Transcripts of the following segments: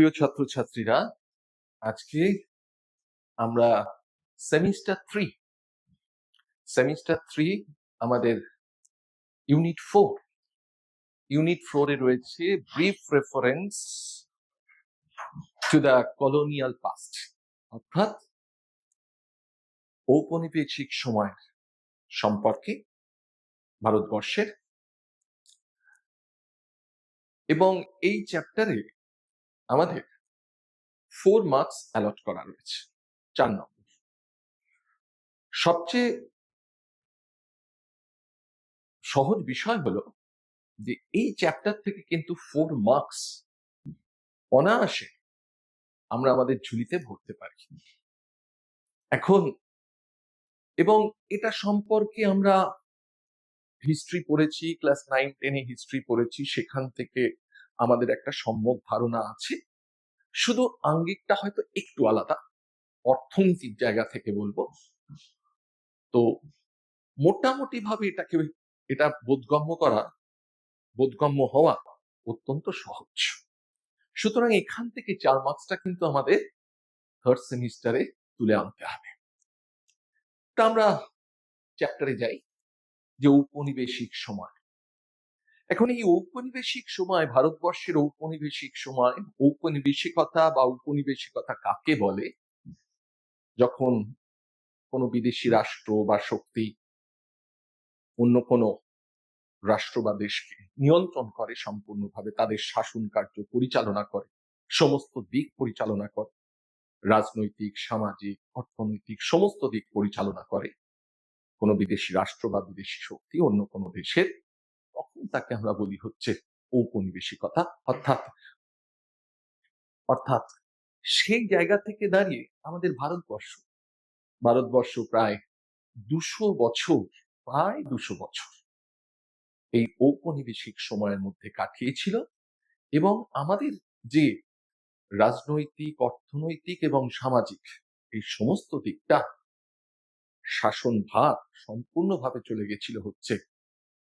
প্রিয় ছাত্রছাত্রীরা, আজকে আমরা সেমিস্টার থ্রি আমাদের ইউনিট 4 এ রয়েছে brief reference to the colonial past, অর্থাৎ ঔপনিবেশিক সময় সম্পর্কে ভারতবর্ষের। এবং এই চ্যাপ্টারে আমাদের 4 মার্কস অ্যালট করা রয়েছে, 4 নম্বর। সবচেয়ে সহজ বিষয় হলো যে এই চ্যাপ্টার থেকে কিন্তু 4 মার্কস অনায়াসে আমরা আমাদের ঝুলিতে ভরতে পারি এখন। এবং এটা সম্পর্কে আমরা হিস্ট্রি পড়েছি, ক্লাস 9-10 হিস্ট্রি পড়েছি, সেখান থেকে আমাদের একটা সম্যক ধারণা আছে। শুধু আঙ্গিকটা হয়তো একটু আলাদা, অর্থনীতির জায়গা থেকে বলবো। তো মোটামুটি ভাবে এটা বোধগম্য হওয়া অত্যন্ত সহজ। সুতরাং এখান থেকে 4 মার্কসটা কিন্তু আমাদের থার্ড সেমিস্টারে তুলে আনতে হবে। তা আমরা চ্যাপ্টারে যাই, যে ঔপনিবেশিক সময়। এখন এই ঔপনিবেশিক সময়, ভারতবর্ষের ঔপনিবেশিক সময়, ঔপনিবেশিকতা বা ঔপনিবেশিকতা কাকে বলে? যখন কোনো বিদেশি রাষ্ট্র বা শক্তি অন্য কোনো রাষ্ট্র বা দেশকে নিয়ন্ত্রণ করে, সম্পূর্ণভাবে তাদের শাসন কার্য পরিচালনা করে, সমস্ত দিক পরিচালনা করে, রাজনৈতিক, সামাজিক, অর্থনৈতিক সমস্ত দিক পরিচালনা করে কোনো বিদেশি রাষ্ট্র বা বিদেশি শক্তি অন্য কোনো দেশের, তখন তাকে আমরা বলি হচ্ছে ঔপনিবেশিকতা। অর্থাৎ সেই জায়গা থেকে দাঁড়িয়ে আমাদের ভারতবর্ষ প্রায় 200 বছর এই ঔপনিবেশিক সময়ের মধ্যে কাটিয়েছিল। এবং আমাদের যে রাজনৈতিক, অর্থনৈতিক এবং সামাজিক এই সমস্ত দিকটা শাসন ভার সম্পূর্ণভাবে চলে গেছিল হচ্ছে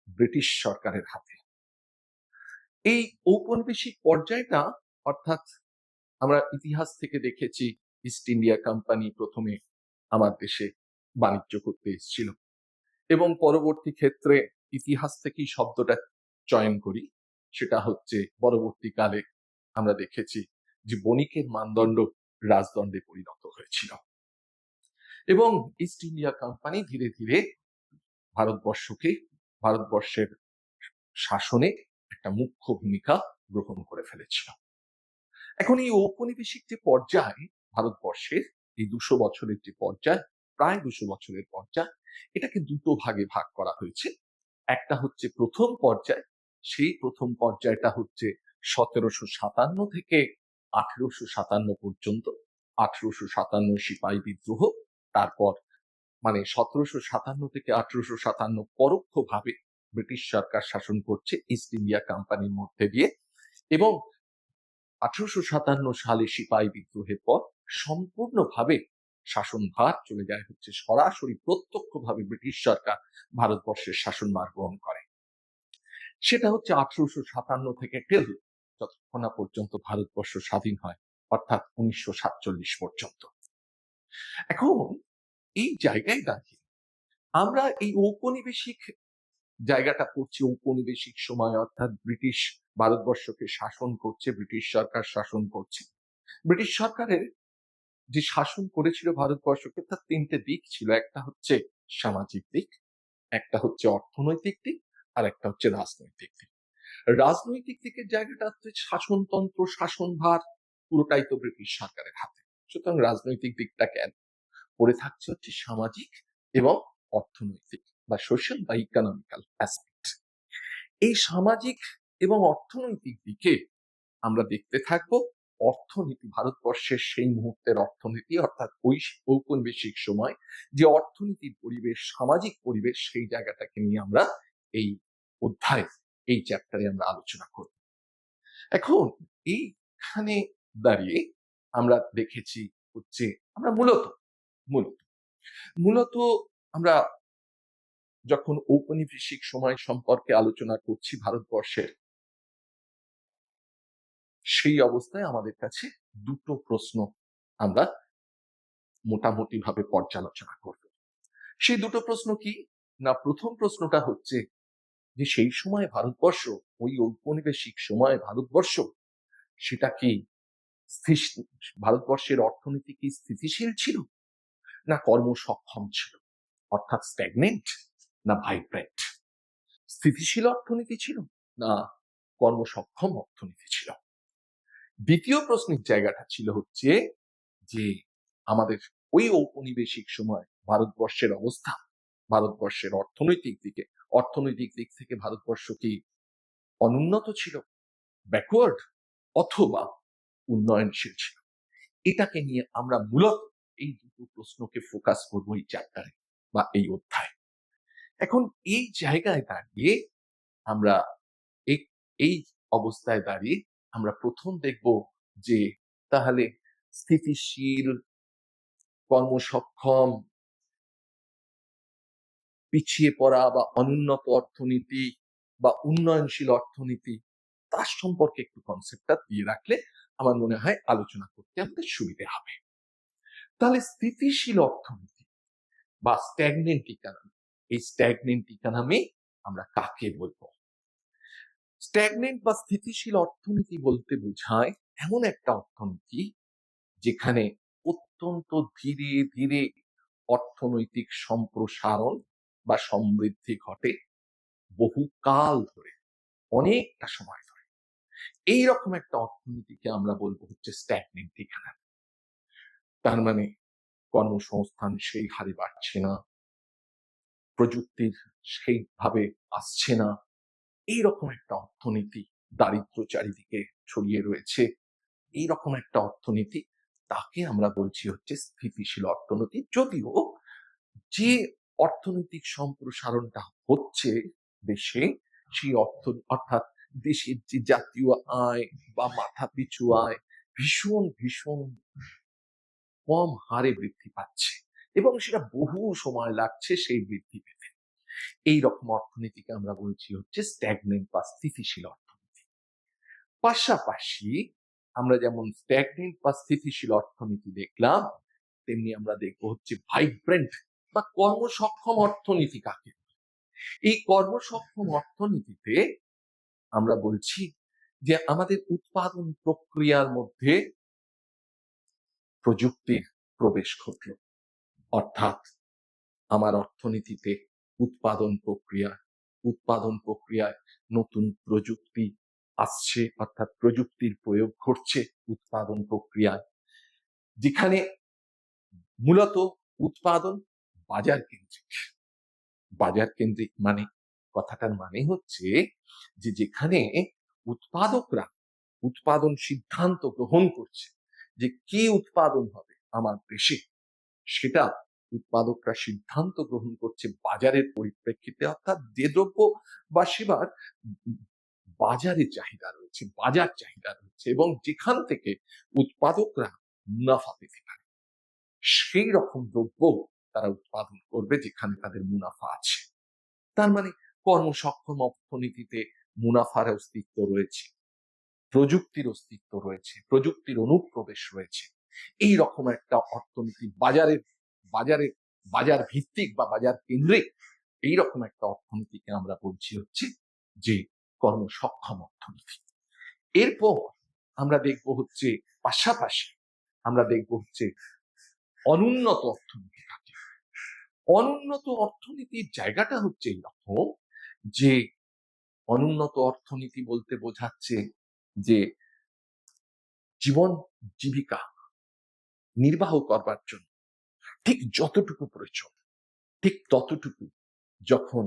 ব্রিটিশ সরকারের হাতে। এই ঔপনিবেশিক পর্যায়টা, অর্থাৎ আমরা ইতিহাস থেকে দেখেছি ইস্ট ইন্ডিয়া কোম্পানি প্রথমে আমার দেশে বাণিজ্য করতে এসেছিল, এবং পরবর্তী ক্ষেত্রে ইতিহাস থেকেই শব্দটা চয়ন করি, সেটা হচ্ছে পরবর্তীকালে আমরা দেখেছি যে বণিকের মানদণ্ড রাজদণ্ডে পরিণত হয়েছিল। এবং ইস্ট ইন্ডিয়া কোম্পানি ধীরে ধীরে ভারতবর্ষের শাসনে একটা মুখ্য ভূমিকা গ্রহণ করে ফেলেছিল। এখন এই ঔপনিবেশিক যে পর্যায় ভারতবর্ষের, এই 200 বছরের যে পর্যায়, প্রায় 200 বছরের পর্যায়, এটাকে দুটো ভাগে ভাগ করা হয়েছে। একটা হচ্ছে প্রথম পর্যায়, সেই প্রথম পর্যায়টা হচ্ছে 1757 থেকে 1857 পর্যন্ত। 1857 সিপাহী বিদ্রোহ, তারপর মানে 1757 থেকে 1857 পরোক্ষভাবে ব্রিটিশ সরকার শাসন করছে ইস্ট ইন্ডিয়া কোম্পানির মধ্যে দিয়ে। এবং 1857 সালে সিপাহী বিদ্রোহের পর সম্পূর্ণভাবে শাসনভার চলে যায় হচ্ছে সরাসরি প্রত্যক্ষভাবে ব্রিটিশ সরকার ভারতবর্ষের শাসনভার গ্রহণ করে। সেটা হচ্ছে 1857 থেকে টিল যতক্ষণ না পর্যন্ত ভারতবর্ষ স্বাধীন হয়, অর্থাৎ 1947 পর্যন্ত। এখন এই জায়গায় দাঁড়িয়ে আমরা এই ঔপনিবেশিক জায়গাটা পড়ছি, ঔপনিবেশিক সময়, অর্থাৎ ব্রিটিশ ভারতবর্ষকে শাসন করছে, ব্রিটিশ সরকার শাসন করছে। ব্রিটিশ সরকারের যে শাসন করেছিল ভারতবর্ষকে, তার 3টে দিক ছিল। একটা হচ্ছে সামাজিক দিক, একটা হচ্ছে অর্থনৈতিক দিক, আর একটা হচ্ছে রাজনৈতিক দিক। রাজনৈতিক দিকের জায়গাটা হচ্ছে শাসনতন্ত্র, শাসনভার পুরোটাই তো ব্রিটিশ সরকারের হাতে। সুতরাং রাজনৈতিক দিকটা কেন পড়ে থাকছে হচ্ছে সামাজিক এবং অর্থনৈতিক বা সোশ্যাল বা ইকোনমিক্যাল অ্যাসপেক্ট। এই সামাজিক এবং অর্থনৈতিক দিকে আমরা দেখতে থাকবো অর্থনীতি, ভারতবর্ষের সেই মুহূর্তের অর্থনীতি, অর্থাৎ ওই ঔপনিবেশিক সময় যে অর্থনীতির পরিবেশ, সামাজিক পরিবেশ, সেই জায়গাটাকে নিয়ে আমরা এই অধ্যায়, এই চ্যাপ্টারে আমরা আলোচনা করব। এখন এইখানে দাঁড়িয়ে আমরা দেখেছি হচ্ছে আমরা মূলত আমরা যখন ঔপনিবেশিক সময় সম্পর্কে আলোচনা করছি ভারতবর্ষের, সেই অবস্থায় আমাদের কাছে দুটো প্রশ্ন আমরা মোটামুটি ভাবে পর্যালোচনা করব। সেই দুটো প্রশ্ন কি? না, প্রথম প্রশ্নটা হচ্ছে যে সেই সময় ভারতবর্ষ, ওই ঔপনিবেশিক সময়ে ভারতবর্ষ, সেটা কি ভারতবর্ষের অর্থনীতি কি স্থিতিশীল ছিল, না কর্মসক্ষম ছিল, অর্থাৎ স্ট্যাগনেন্ট, না ভাইব্রেন্ট? স্থিতিশীল অর্থনীতি ছিল, না কর্মসক্ষম অর্থনীতি ছিল? দ্বিতীয় প্রশ্নের জায়গাটা ছিল হচ্ছে যে আমাদের ওই ঔপনিবেশিক সময় ভারতবর্ষের অবস্থা, ভারতবর্ষের অর্থনৈতিক দিক থেকে ভারতবর্ষ কি অনুন্নত ছিল, ব্যাকওয়ার্ড, অথবা উন্নয়নশীল ছিল? এটাকে নিয়ে আমরা মূলত এই দুটো প্রশ্নকে ফোকাস করব এই চ্যাপ্টারে বা এই অধ্যায়ে। এখন এই জায়গায় দাঁড়িয়ে আমরা এই অবস্থায় দাঁড়িয়ে আমরা প্রথম দেখব যে তাহলে স্থিতিশীল, কর্মসক্ষম, পিছিয়ে পড়া বা অনুন্নত অর্থনীতি বা উন্নয়নশীল অর্থনীতি, তার সম্পর্কে একটু কনসেপ্টটা দিয়ে রাখলে আমার মনে হয় আলোচনা করতে আমাদের সুবিধে হবে। তাহলে স্থিতিশীল অর্থনীতি বা স্ট্যাগনেন্ট ইকোনমি, এই স্ট্যাগনেন্ট ইকোনমি আমরা কাকে বলবো? স্ট্যাগনেন্ট বা স্থিতিশীল অর্থনীতি বলতে বোঝায় এমন একটা অর্থনীতি যেখানে অত্যন্ত ধীরে ধীরে অর্থনৈতিক সম্প্রসারণ বা সমৃদ্ধি ঘটে বহুকাল ধরে, অনেকটা সময় ধরে। এইরকম একটা অর্থনীতিকে আমরা বলবো হচ্ছে স্ট্যাগনেন্ট ইকোনমি। তার মানে কর্মসংস্থান সেই হারে বাড়ছে না, প্রযুক্তির সেইভাবে আসছে না, এইরকম একটা অর্থনীতি, দারিদ্র চারিদিকে ছড়িয়ে রয়েছে, এইরকম একটা অর্থনীতি, তাকে আমরা বলছি হচ্ছে স্থিতিশীল অর্থনীতি। যদিও যে অর্থনৈতিক সম্প্রসারণটা হচ্ছে দেশে, সেই অর্থাৎ দেশের যে জাতীয় আয় বা মাথা পিছু আয় ভীষণ ভীষণ কম হারে বৃদ্ধি পাচ্ছে এবং সেটা বহু সময় লাগছে সেই বৃদ্ধি পেতে। এইরকম অর্থনীতিকে আমরা বলছি হচ্ছে স্ট্যাগনেন্ট বা স্থিতিশীল অর্থনীতি। পাশাপাশি আমরা যেমন স্ট্যাগনেন্ট বা স্থিতিশীল অর্থনীতি দেখলাম, তেমনি আমরা দেখবো হচ্ছে ভাইব্রেন্ট বা কর্মসক্ষম অর্থনীতি কাকে। এই কর্মসক্ষম অর্থনীতিতে আমরা বলছি যে আমাদের উৎপাদন প্রক্রিয়ার মধ্যে প্রযুক্তির প্রবেশ ঘটল, অর্থাৎ আমার অর্থনীতিতে উৎপাদন প্রক্রিয়ায় নতুন প্রযুক্তি আসছে, অর্থাৎ প্রযুক্তির প্রয়োগ ঘটছে উৎপাদন প্রক্রিয়ায়, যেখানে মূলত উৎপাদন বাজার কেন্দ্রিক। বাজার কেন্দ্রিক মানে, কথাটার মানে হচ্ছে যে যেখানে উৎপাদকরা উৎপাদন সিদ্ধান্ত গ্রহণ করছে যে কি উৎপাদন হবে আমার দেশে, সেটা উৎপাদকরা সিদ্ধান্ত গ্রহণ করছে বাজারের পরিপ্রেক্ষিতে, অর্থাৎ যে দ্রব্য বা সেবার বাজার চাহিদা রয়েছে এবং যেখান থেকে উৎপাদকরা মুনাফা পেতে পারে, সেই রকম দ্রব্য তারা উৎপাদন করবে যেখানে তাদের মুনাফা আছে। তার মানে কর্মসক্ষম অর্থনীতিতে মুনাফার অস্তিত্ব রয়েছে, প্রযুক্তির অস্তিত্ব রয়েছে, প্রযুক্তির অনুপ্রবেশ রয়েছে। এই রকম একটা অর্থনীতি, বাজার ভিত্তিক বা বাজার কেন্দ্রিক এইরকম একটা অর্থনীতিকে আমরা বলছি হচ্ছে যে কর্মসক্ষম অর্থনীতি। এরপর আমরা দেখব হচ্ছে পাশাপাশি আমরা দেখব হচ্ছে অনুন্নত অর্থনীতি কাকে। অনুন্নত অর্থনীতির জায়গাটা হচ্ছে এইরকম যে অনুন্নত অর্থনীতি বলতে বোঝাচ্ছে যে জীবিকা নির্বাহ করবার জন্য ঠিক যতটুকু প্রয়োজন, ঠিক ততটুকু যখন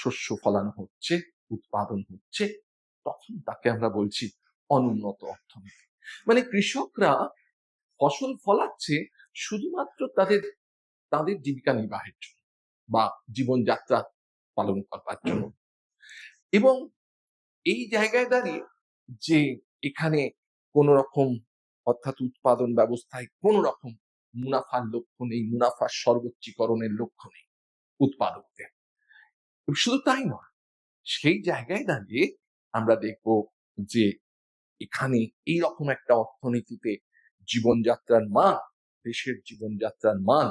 শস্য ফলানো হচ্ছে, উৎপাদন হচ্ছে, তখন তাকে আমরা বলছি অনুন্নত অর্থনীতি। মানে কৃষকরা ফসল ফলাচ্ছে শুধুমাত্র তাদের জীবিকা নির্বাহের জন্য বা জীবনযাত্রা পালন করবার জন্য, এবং এই জায়গায় দাঁড়িয়ে যে এখানে কোন রকম, অর্থাৎ উৎপাদন ব্যবস্থায় কোন রকম মুনাফার লক্ষ্য নেই, মুনাফার সর্বোচ্চীকরণের লক্ষ্য নেই উৎপাদকদের। শুধু তাই নয়, সেই জায়গায় দাঁড়িয়ে আমরা দেখব যে এখানে এইরকম একটা অর্থনীতিতে জীবনযাত্রার মান, দেশের জীবনযাত্রার মান,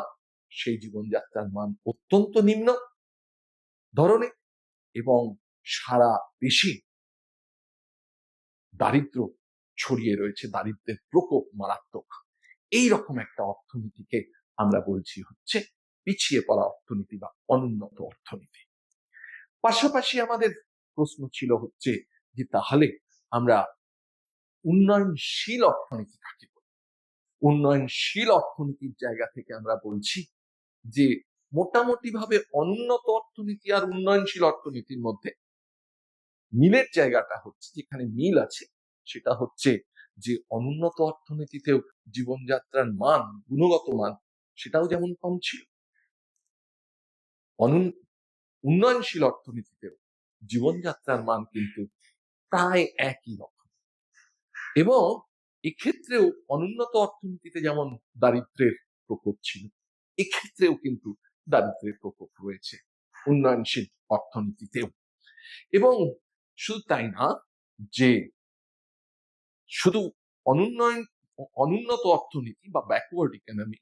সেই জীবনযাত্রার মান অত্যন্ত নিম্ন ধরনের, এবং সারা দেশে দারিদ্র ছড়িয়ে রয়েছে, দারিদ্রের প্রকোপ মারাত্মক। এইরকম একটা অর্থনীতিকে আমরা বলছি হচ্ছে পিছিয়ে পড়া অর্থনীতি বা অনুন্নত অর্থনীতি। পাশাপাশি আমাদের প্রশ্ন ছিল হচ্ছে যে তাহলে আমরা উন্নয়নশীল অর্থনীতি কাকে বলি? উন্নয়নশীল অর্থনীতির জায়গা থেকে আমরা বলছি যে মোটামুটি ভাবে অনুন্নত অর্থনীতি আর উন্নয়নশীল অর্থনীতির মধ্যে মিলের জায়গাটা হচ্ছে, যেখানে মিল আছে সেটা হচ্ছে যে অনুন্নত অর্থনীতিতেও জীবনযাত্রার মান, গুণগত মান সেটাও যেমন কম ছিল, উন্নয়নশীল অর্থনীতিতেও জীবনযাত্রার মান কিন্তু প্রায় একই রকম। এবং এক্ষেত্রেও অনুন্নত অর্থনীতিতে যেমন দারিদ্রের প্রকোপ ছিল, এক্ষেত্রেও কিন্তু দারিদ্রের প্রকোপ রয়েছে উন্নয়নশীল অর্থনীতিতেও। এবং শুধু তাই না যে শুধু অনুন্নত অর্থনীতি বা ব্যাকওয়ার্ড ইকোনমি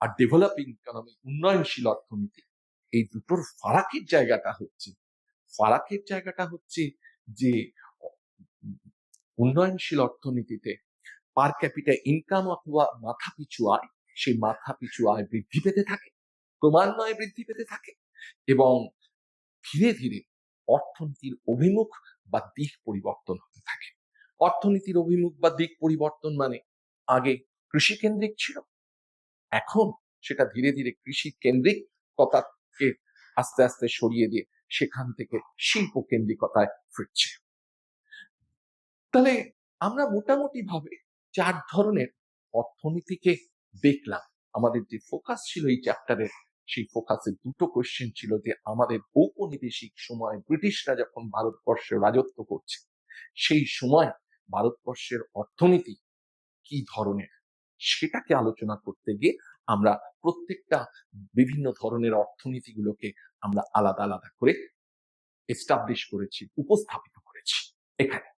আর ডেভেলপিং ইকোনমি, উন্নয়নশীল অর্থনীতি, এই দুটোর ফারাকের জায়গাটা হচ্ছে যে উন্নয়নশীল অর্থনীতিতে পার ক্যাপিটা ইনকাম অথবা মাথাপিছু আয়, সেই মাথাপিছু আয় বৃদ্ধি পেতে থাকে, ক্রমান্বয়ে বৃদ্ধি পেতে থাকে, এবং ধীরে ধীরে অর্থনীতির অভিমুখ বা দিক পরিবর্তন হতে থাকে। অর্থনীতির অভিমুখ বা দিক পরিবর্তন মানে আগে কৃষি কেন্দ্রিক ছিল, এখন সেটা ধীরে ধীরে কৃষি কেন্দ্রিকতাকে আস্তে আস্তে সরিয়ে দিয়ে সেখান থেকে শিল্প কেন্দ্রিকতায় ফিরছে। তাহলে আমরা মোটামুটি ভাবে 4 ধরনের অর্থনীতিকে দেখলাম। আমাদের যে ফোকাস ছিল এই চ্যাপ্টারের, সেই ফোকাসে দুটো কোশ্চেন ছিল যে আমাদের ঔপনিবেশিক সময় ব্রিটিশরা যখন ভারতবর্ষে রাজত্ব করছে, সেই সময় ভারতবর্ষের অর্থনীতি কি ধরনের, সেটাকে আলোচনা করতে গিয়ে আমরা প্রত্যেকটা বিভিন্ন ধরনের অর্থনীতিগুলোকে আমরা আলাদা আলাদা করে এস্টাবলিশ করেছি, উপস্থাপিত করেছি এখানে।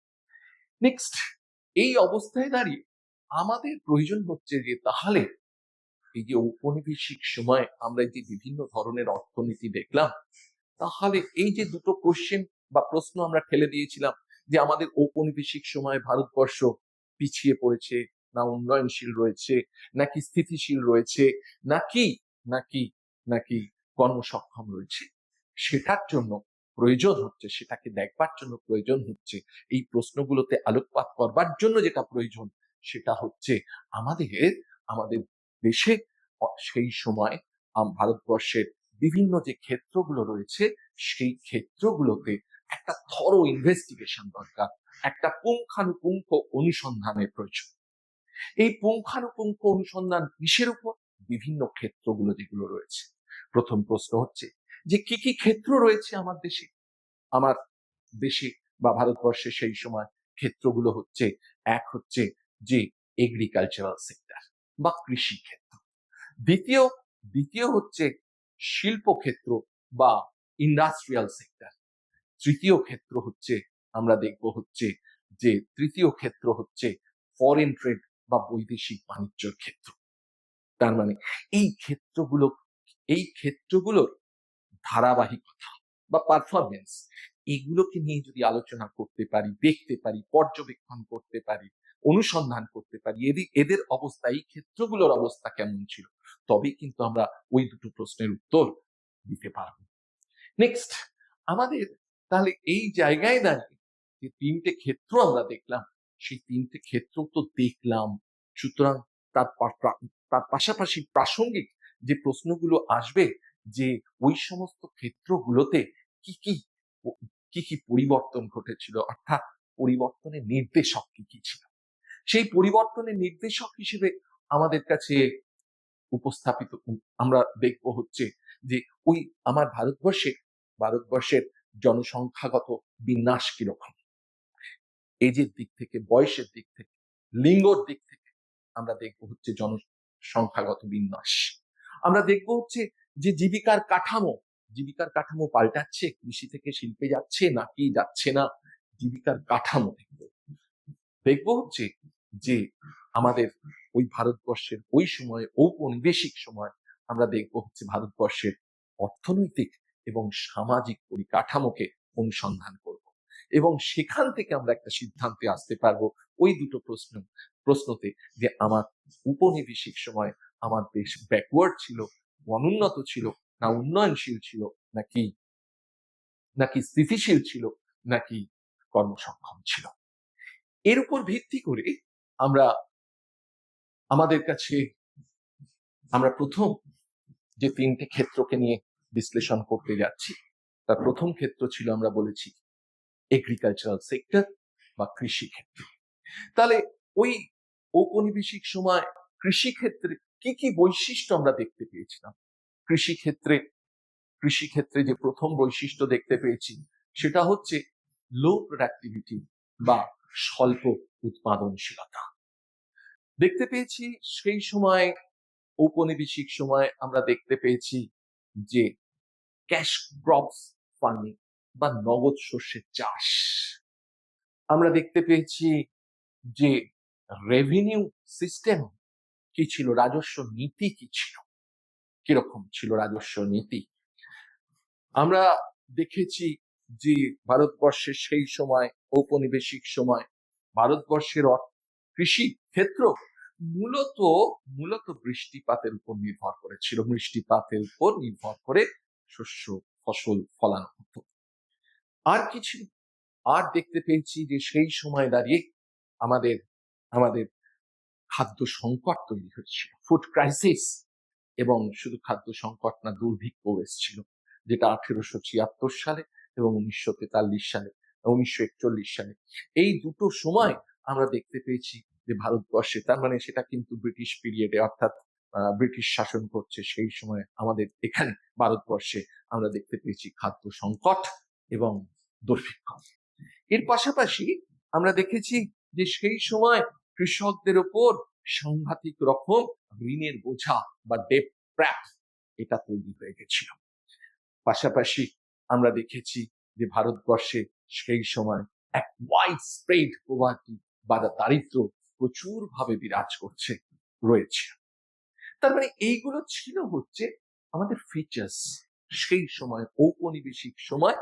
নেক্সট, এই অবস্থায় দাঁড়িয়ে আমাদের প্রয়োজন হচ্ছে যে তাহলে এই যে ঔপনিবেশিক সময় আমরা যে বিভিন্ন ধরনের অর্থনীতি দেখলাম, তাহলে এই যে দুটো কোশ্চেন বা প্রশ্ন আমরা ঠেলে দিয়েছিলাম যে আমাদের ঔপনিবেশিক সময় ভারতবর্ষ পিছিয়ে পড়েছে না উন্নয়নশীল রয়েছে, নাকি স্থিতিশীল রয়েছে, নাকি নাকি নাকি কর্মসক্ষম রয়েছে, সেটার জন্য প্রয়োজন হচ্ছে, সেটাকে দেখবার জন্য প্রয়োজন হচ্ছে, এই প্রশ্নগুলোতে আলোকপাত করবার জন্য যেটা প্রয়োজন সেটা হচ্ছে আমাদের আমাদের দেশে সেই সময় ভারতবর্ষের বিভিন্ন যে ক্ষেত্রগুলো রয়েছে সেই ক্ষেত্রগুলোতে একটা থরো ইনভেস্টিগেশন দরকার, একটা পুঙ্খানুপুঙ্খ অনুসন্ধানের প্রয়োজন। এই পুঙ্খানুপুঙ্খ অনুসন্ধান কিসের উপর? বিভিন্ন ক্ষেত্রগুলো যেগুলো রয়েছে। প্রথম প্রশ্ন হচ্ছে যে কি কি ক্ষেত্র রয়েছে আমার দেশে বা ভারতবর্ষে সেই সময়। ক্ষেত্রগুলো হচ্ছে, এক হচ্ছে যে এগ্রিকালচারাল সেক্টর বা কৃষি ক্ষেত্র, দ্বিতীয় দ্বিতীয় হচ্ছে শিল্প ক্ষেত্র বা ইন্ডাস্ট্রিয়াল সেক্টর, তৃতীয় ক্ষেত্র হচ্ছে আমরা দেখব হচ্ছে যে তৃতীয় ক্ষেত্র হচ্ছে ফরেন ট্রেড বা বৈদেশিক বাণিজ্যের ক্ষেত্র। তার মানে এই ক্ষেত্রগুলোর ধারাবাহিকতা বা পারফরমেন্স, এগুলোকে নিয়ে যদি আলোচনা করতে পারি, দেখতে পারি, পর্যবেক্ষণ করতে পারি, অনুসন্ধান করতে পারি এদের অবস্থা, এই ক্ষেত্রগুলোর অবস্থা কেমন ছিল, তবেই কিন্তু আমরা ওই দুটো প্রশ্নের উত্তর দিতে পারবো। নেক্সট, আমাদের তাহলে এই জায়গায় দাঁড়িয়ে যে তিনটে ক্ষেত্র আমরা দেখলাম, সেই তিনটে ক্ষেত্র তো দেখলাম, সুতরাং তার পাশাপাশি প্রাসঙ্গিক যে প্রশ্নগুলো আসবে যে ওই সমস্ত ক্ষেত্রগুলোতে কি কি কি কি পরিবর্তন ঘটেছিল, অর্থাৎ পরিবর্তনের নির্দেশক কি কি ছিল, সেই পরিবর্তনের নির্দেশক হিসেবে আমাদের কাছে উপস্থাপিত আমরা দেখব হচ্ছে যে ওই আমার ভারতবর্ষের জনসংখ্যাগত বিন্যাস কিরকম, এজের দিক থেকে, বয়সের দিক থেকে, লিঙ্গর দিক থেকে আমরা দেখব হচ্ছে জনসংখ্যাগত বিন্যাস। আমরা দেখব হচ্ছে যে জীবিকার কাঠামো পাল্টাচ্ছে, কৃষি থেকে শিল্পে যাচ্ছে নাকি যাচ্ছে না, জীবিকার কাঠামো দেখব। দেখবো হচ্ছে যে আমাদের ওই ভারতবর্ষের ওই সময় ঔপনিবেশিক সময় আমরা দেখবো হচ্ছে ভারতবর্ষের অর্থনৈতিক এবং সামাজিক পরিকাঠামোকে অনুসন্ধান করব এবং সেখান থেকে আমরা একটা সিদ্ধান্তে আসতে পারবো ওই দুটো প্রশ্নতে যে আমার উপনিবেশিক সময় আমার দেশ ব্যাকওয়ার্ড ছিল, অনুন্নত ছিল, না উন্নয়নশীল ছিল, নাকি নাকি স্থিতিশীল ছিল, নাকি কর্মসক্ষম ছিল। এর উপর ভিত্তি করে আমরা আমাদের কাছে আমরা প্রথম যে তিনটে ক্ষেত্রকে নিয়ে বিশ্লেষণ করতে যাচ্ছি তার প্রথম ক্ষেত্র ছিল আমরা বলেছি এগ্রিকালচারাল সেক্টর বা কৃষি ক্ষেত্র। তাহলে ওই ঔপনিবেশিক সময় কৃষি ক্ষেত্রে কি কি বৈশিষ্ট্য আমরা দেখতে পেয়েছিলাম? কৃষিক্ষেত্রে যে প্রথম বৈশিষ্ট্য দেখতে পেয়েছি সেটা হচ্ছে লো প্রোডাক্টিভিটি বা স্বল্প উৎপাদনশীলতা দেখতে পেয়েছি। সেই সময় ঔপনিবেশিক সময় আমরা দেখতে পেয়েছি যে ক্যাশ ক্রপস ফার্মিং বা নগদ শস্যের চাষ। আমরা দেখতে পেয়েছি যে রেভিনিউ সিস্টেম কি ছিল, রাজস্ব নীতি কি ছিল, কিরকম ছিল রাজস্ব নীতি। আমরা দেখেছি যে ভারতবর্ষের সেই সময় ঔপনিবেশিক সময় ভারতবর্ষের কৃষি ক্ষেত্র মূলত মূলত বৃষ্টিপাতের উপর নির্ভর করেছিল, বৃষ্টিপাতের উপর নির্ভর করে শস্য ফসল ফলানো হতো। আর কিছু আর দেখতে পেয়েছি যে সেই সময় দাঁড়িয়ে আমাদের আমাদের খাদ্য সংকট তৈরি হয়েছিল, ফুড ক্রাইসিস। এবং শুধু খাদ্য সংকট না, দুর্ভিক্ষ এসেছিল, যেটা 1876 সালে এবং 1943 সালে, 1941 সালে। এই দুটো সময় আমরা দেখতে পেয়েছি যে ভারতবর্ষে, তার মানে সেটা কিন্তু ব্রিটিশ পিরিয়ডে, অর্থাৎ ব্রিটিশ শাসন করছে সেই সময় আমাদের এখানে ভারতবর্ষে আমরা দেখতে পেয়েছি খাদ্য সংকট এবং দুর্ভিক্ষ। এর পাশাপাশি আমরা দেখেছি যে সেই সময় কৃষকদের ওপর সাংঘাতিক রকম ঋণের বোঝা বা ডেট ট্র্যাপ এটা তৈরি হয়ে গেছিল। পাশাপাশি আমরা দেখেছি যে ভারতবর্ষে সেই সময় এক ওয়াইড স্প্রেড পভার্টি বা দারিদ্র প্রচুর ভাবে বিরাজ করছে রয়েছে। তার মানে এইগুলো ছিল হচ্ছে আমাদের ফিচার্স সেই সময় ঔপনিবেশিক সময়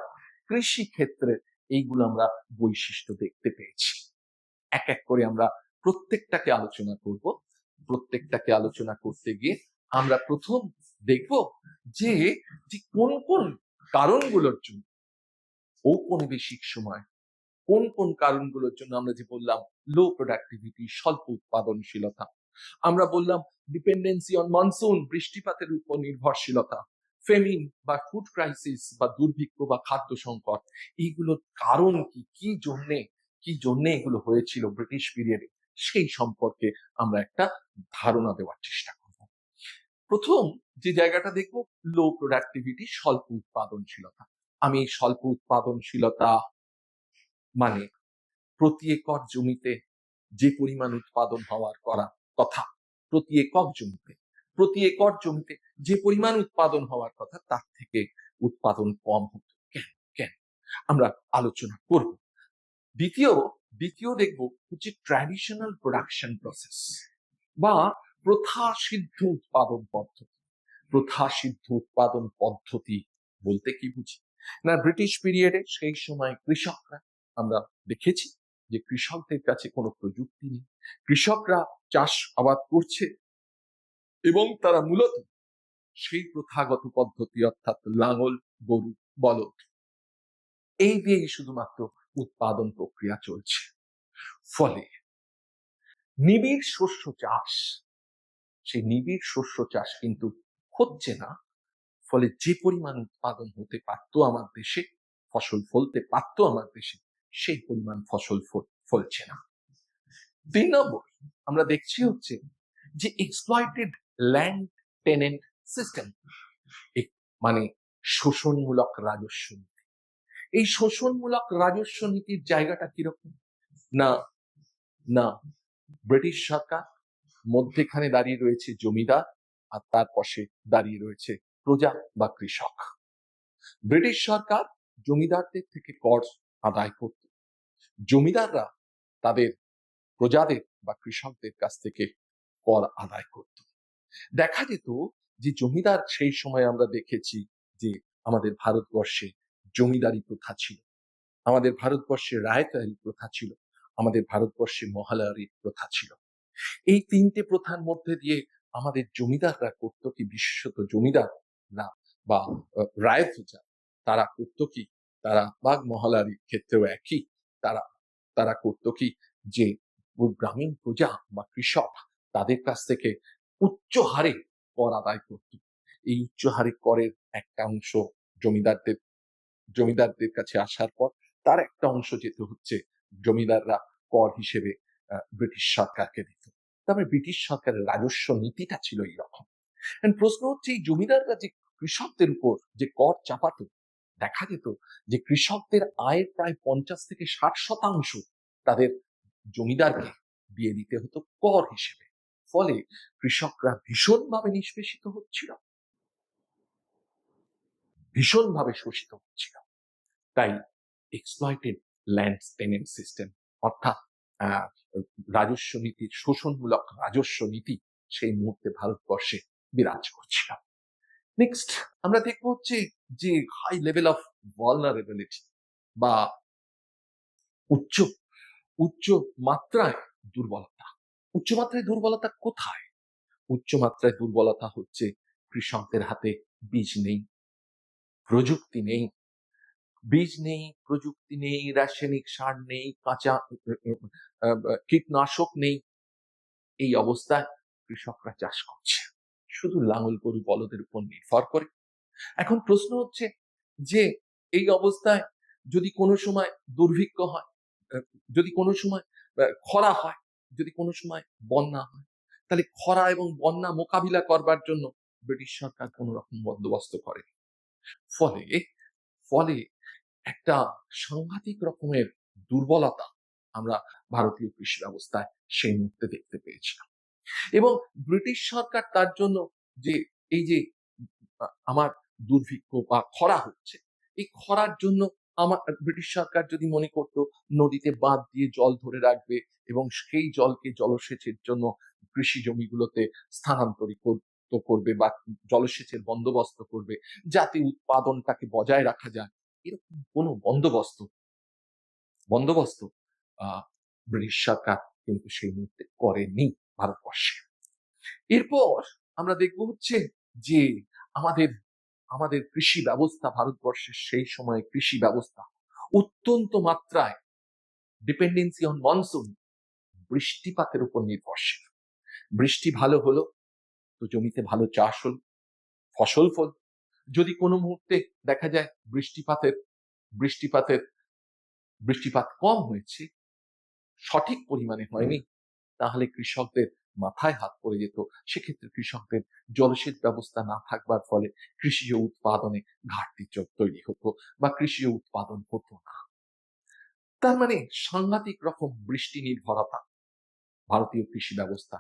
কৃষি ক্ষেত্রে। এইগুলো আমরা বৈশিষ্ট্য দেখতে পেয়েছি। এক এক করে আমরা প্রত্যেকটাকে আলোচনা করব। প্রত্যেকটাকে আলোচনা করতে গিয়ে আমরা প্রথম দেখব যে কোন কোন কারণগুলোর জন্য ঔপনিবেশিক সময়, কোন কোন কারণগুলোর জন্য আমরা যে বললাম লো প্রোডাক্টিভিটি, স্বল্প উৎপাদনশীলতা, আমরা বললাম ডিপেন্ডেন্সি অন মনসুন, বৃষ্টিপাতের উপর নির্ভরশীলতা, ফেমিন বা ফুড ক্রাইসিস বা দুর্ভিক্ষ বা খাদ্য সংকট, এইগুলোর কারণ কি, কি জন্যে এগুলো হয়েছিল ব্রিটিশ পিরিয়ডে, সেই সম্পর্কে আমরা একটা ধারণা দেওয়ার চেষ্টা করব। প্রথম যে জায়গাটা দেখব লো প্রোডাক্টিভিটি, স্বল্প উৎপাদনশীলতা। আমি স্বল্প উৎপাদনশীলতা মানে প্রতি একর জমিতে যে পরিমাণ উৎপাদন হওয়ার কথা, প্রতি একর জমিতে যে পরিমাণ উৎপাদন হওয়ার কথা তার থেকে উৎপাদন কম হতো। কেন কেন আমরা আলোচনা করব। দ্বিতীয় দেখব হচ্ছে ট্র্যাডিশনাল প্রোডাকশন প্রসেস বা প্রথা সিদ্ধ উৎপাদন পদ্ধতি। প্রথা সিদ্ধ উৎপাদন পদ্ধতি বলতে কি বুঝি না, ব্রিটিশ পিরিয়ডে সেই সময় কৃষকরা, আমরা দেখেছি যে কৃষকদের কাছে কোনো প্রযুক্তি নেই, কৃষকরা চাষ আবাদ করছে এবং তারা মূলত সেই প্রথাগত পদ্ধতি, অর্থাৎ লাঙল, গরু, বলদ, এই দিয়েই শুধুমাত্র উৎপাদন প্রক্রিয়া চলছে। ফলে নিবিড় শস্য চাষ, সেই নিবিড় শস্য চাষ কিন্তু হচ্ছে না। ফলে যে পরিমাণ উৎপাদন হতে পারতো আমার দেশে, ফসল ফলতে পারতো আমার দেশে, সেই পরিমাণ ফসল ফলছে না। 3 নম্বর আমরা দেখছি হচ্ছে যে এক্সপ্লয়েটেড ল্যান্ড টেনেন্ট সিস্টেম, মানে শোষণমূলক রাজস্ব নীতি। এই শোষণমূলক রাজস্ব নীতির জায়গাটা কিরকম না, না ব্রিটিশ সরকার, মধ্যেখানে দাঁড়িয়ে রয়েছে জমিদার, আর তার পাশে দাঁড়িয়ে রয়েছে প্রজা বা কৃষক। ব্রিটিশ সরকার জমিদারদের থেকে কর আদায় করত, জমিদাররা তাদের প্রজাদের বা কৃষকদের কাছ থেকে কর আদায় করত। দেখা যেত যে জমিদার, সেই সময় আমরা দেখেছি যে আমাদের ভারতবর্ষে জমিদারি প্রথা ছিল, আমাদের ভারতবর্ষে রায়তারি প্রথা ছিল, আমাদের ভারতবর্ষে মহালয়ারি প্রথা ছিল। এই তিনটে প্রথার মধ্যে দিয়ে আমাদের জমিদাররা করত কি, বিশেষত জমিদার না বা রায়ত, তারা করত কি, তারা বাঘ মহালয়ারির ক্ষেত্রেও একই, তারা তারা করত কি যে গ্রামীণ প্রজা বা কৃষক তাদের কাছ থেকে উচ্চ হারে কর আদায় করত। এই উচ্চ হারে করের একটা অংশ জমিদারদের জমিদারদের কাছে আসার পর তার একটা অংশ যেতে হচ্ছে জমিদাররা কর হিসেবে ব্রিটিশ সরকারকে দিত। তবে ব্রিটিশ সরকারের রাজস্ব নীতিটা ছিল এইরকম। প্রশ্ন হচ্ছে, এই জমিদাররা যে কৃষকদের উপর যে কর চাপাতো, দেখা যেত যে কৃষকদের আয়ের প্রায় 50 থেকে 60% তাদের জমিদারকে দিয়ে দিতে হতো কর হিসেবে। ফলে কৃষকরা ভীষণভাবে নিষ্পেষিত হচ্ছিল, ভীষণভাবে শোষিত হচ্ছিল। তাই এক্সপ্লয়েটেড ল্যান্ড টেনেন্ট সিস্টেম, অর্থাৎ রাজস্ব নীতির, শোষণমূলক রাজস্ব নীতি সেই মুহূর্তে ভারতবর্ষে বিরাজ করছিল। নেক্সট আমরা দেখবো হচ্ছে যে হাই লেভেল অফ ভালনারেবিলিটি বা উচ্চ উচ্চ মাত্রায় দুর্বলতা। উচ্চ মাত্রায় দুর্বলতা কোথায়? উচ্চ মাত্রায় দুর্বলতা হচ্ছে কৃষকদের হাতে বীজ নেই, প্রযুক্তি নেই, বীজ নেই, প্রযুক্তি নেই, রাসায়নিক সার নেই, কাঁচা কীটনাশক নেই। এই অবস্থায় কৃষকরা চাষ করছে শুধু লাঙল গরু বলদের উপর নির্ভর করে। এখন প্রশ্ন হচ্ছে যে এই অবস্থায় যদি কোনো সময় দুর্ভিক্ষ হয়, যদি কোনো সময় খরা হয়, যদি কোনো সময় বন্যা হয়, তাহলে খরা এবং বন্যা মোকাবিলা করবার জন্য ব্রিটিশ সরকার কোনো রকম বন্দোবস্ত করে। ফলে ফলে একটা সাংঘাতিক রকমের দুর্বলতা আমরা ভারতীয় কৃষি ব্যবস্থায় সেই মুহূর্তে দেখতে পেয়েছিলাম। এবং ব্রিটিশ সরকার তার জন্য যে এই যে আমার দুর্ভিক্ষ বা খরা হচ্ছে, এই খরার জন্য আমার ব্রিটিশ সরকার যদি মনে করত নদীতে বাঁধ দিয়ে জল ধরে রাখবে এবং সেই জলকে জলসেচের জন্য কৃষি জমিগুলোতে স্থানান্তরিত করবে বা জলসেচের বন্দোবস্ত করবে যাতে উৎপাদনটাকে বজায় রাখা যায়, এরকম কোনো বন্দোবস্ত ব্রিটিশ সরকার কিন্তু সেই মুহূর্তে করেনি ভারতবর্ষে। এরপর আমরা দেখব হচ্ছে যে আমাদের আমাদের কৃষি ব্যবস্থা, ভারতবর্ষের সেই সময় কৃষি ব্যবস্থা অত্যন্ত মাত্রায় ডিপেন্ডেন্সি অন মনসুন, বৃষ্টিপাতের উপর নির্ভরশীল। বৃষ্টি ভালো হলো তো জমিতে ভালো চাষ হলো, ফসল ফল। যদি কোনো মুহূর্তে দেখা যায় বৃষ্টিপাতের বৃষ্টিপাত কম হয়েছে, সঠিক পরিমাণে হয়নি, তাহলে কৃষকদের মাথায় হাত পড়ে যেত। সেক্ষেত্রে কৃষকদের জলসেচ ব্যবস্থা না থাকবার ফলে কৃষিজ উৎপাদনে ঘাটতি তৈরি হতো বা কৃষিজ উৎপাদন হতো না। তার মানে সাংঘাতিক রকম বৃষ্টি নির্ভরতা ভারতীয় কৃষি ব্যবস্থা।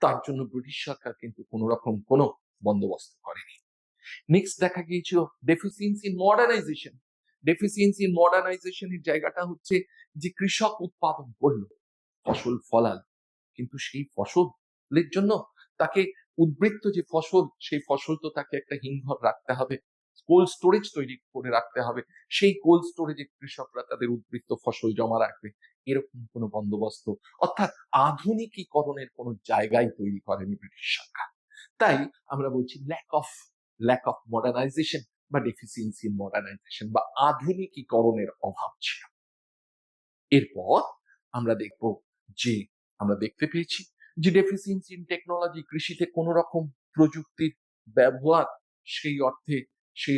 তার জন্য ব্রিটিশ সরকার কিন্তু কোনো রকম কোনো বন্দোবস্ত করেনি। নেক্সট দেখা গিয়েছিল deficiency in modernization. Deficiency in মডার্নাইজেশনের জায়গাটা হচ্ছে যে কৃষক উৎপাদন করলো, ফসল ফলাল, কিন্তু সেই ফসলের জন্য তাকে উদ্বৃত্ত যে ফসল, সেই ফসল তো তাকে একটা হিমঘর রাখতে হবে, কোল্ড স্টোরেজ তৈরি করে রাখতে হবে। সেই কোল্ড স্টোরেজে কৃষকরা তাদের উদ্বৃত্ত ফসল জমা রাখবে, এরকম কোনো বন্দোবস্ত অর্থাৎ আধুনিকীকরণের কোনো জায়গায় তৈরি করেনি ব্রিটিশ সরকার। তাই আমরা বলছি ল্যাক অফ মডার্নাইজেশন বা ডেফিসিয়েন্সি ইন মডার্নাইজেশন বা আধুনিকীকরণের অভাব ছিল। এরপর আমরা দেখতে পেয়েছি যে ডেফিসিয়েন্সি ইন টেকনোলজি, কৃষিতে কোন রকম প্রযুক্তির ব্যবহার সেই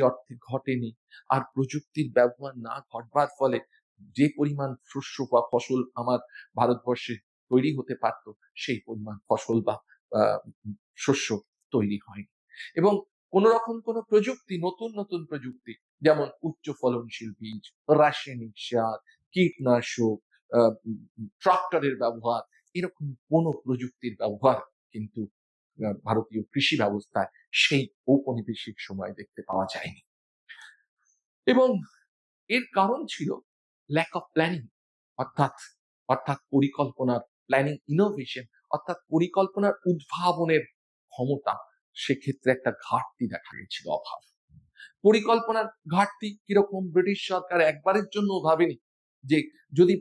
অর্থে ঘটেনি। আর প্রযুক্তির ব্যবহার না ঘটবার ফলে যে পরিমাণ শস্য বা ফসল আমার ভারতবর্ষে তৈরি হতে পারত, সেই পরিমাণ ফসল বা শস্য তৈরি হয়নি। এবং কোন রকম কোন প্রযুক্তি, নতুন প্রযুক্তি যেমন উচ্চ ফলনশীল বীজ, রাসায়নিক সার, কীটনাশক, ট্রাক্টরের ব্যবহার, এরকম কোন প্রযুক্তির ব্যবহার কিন্তু ভারতীয় কৃষি ব্যবস্থায় সেই ঔপনিবেশিক সময় দেখতে পাওয়া যায়নি। এবং এর কারণ ছিল ল্যাক অফ প্ল্যানিং, অর্থাৎ পরিকল্পনার প্ল্যানিং ইনোভেশন অর্থাৎ পরিকল্পনার উদ্ভাবনের ক্ষমতা, সেক্ষেত্রে একটা ঘাটতি দেখা গেছিল, অভাব। পরিকল্পনার ঘাটতি কিরকম? ব্রিটিশ সরকার একবারের জন্য ভাবেনি যে যদি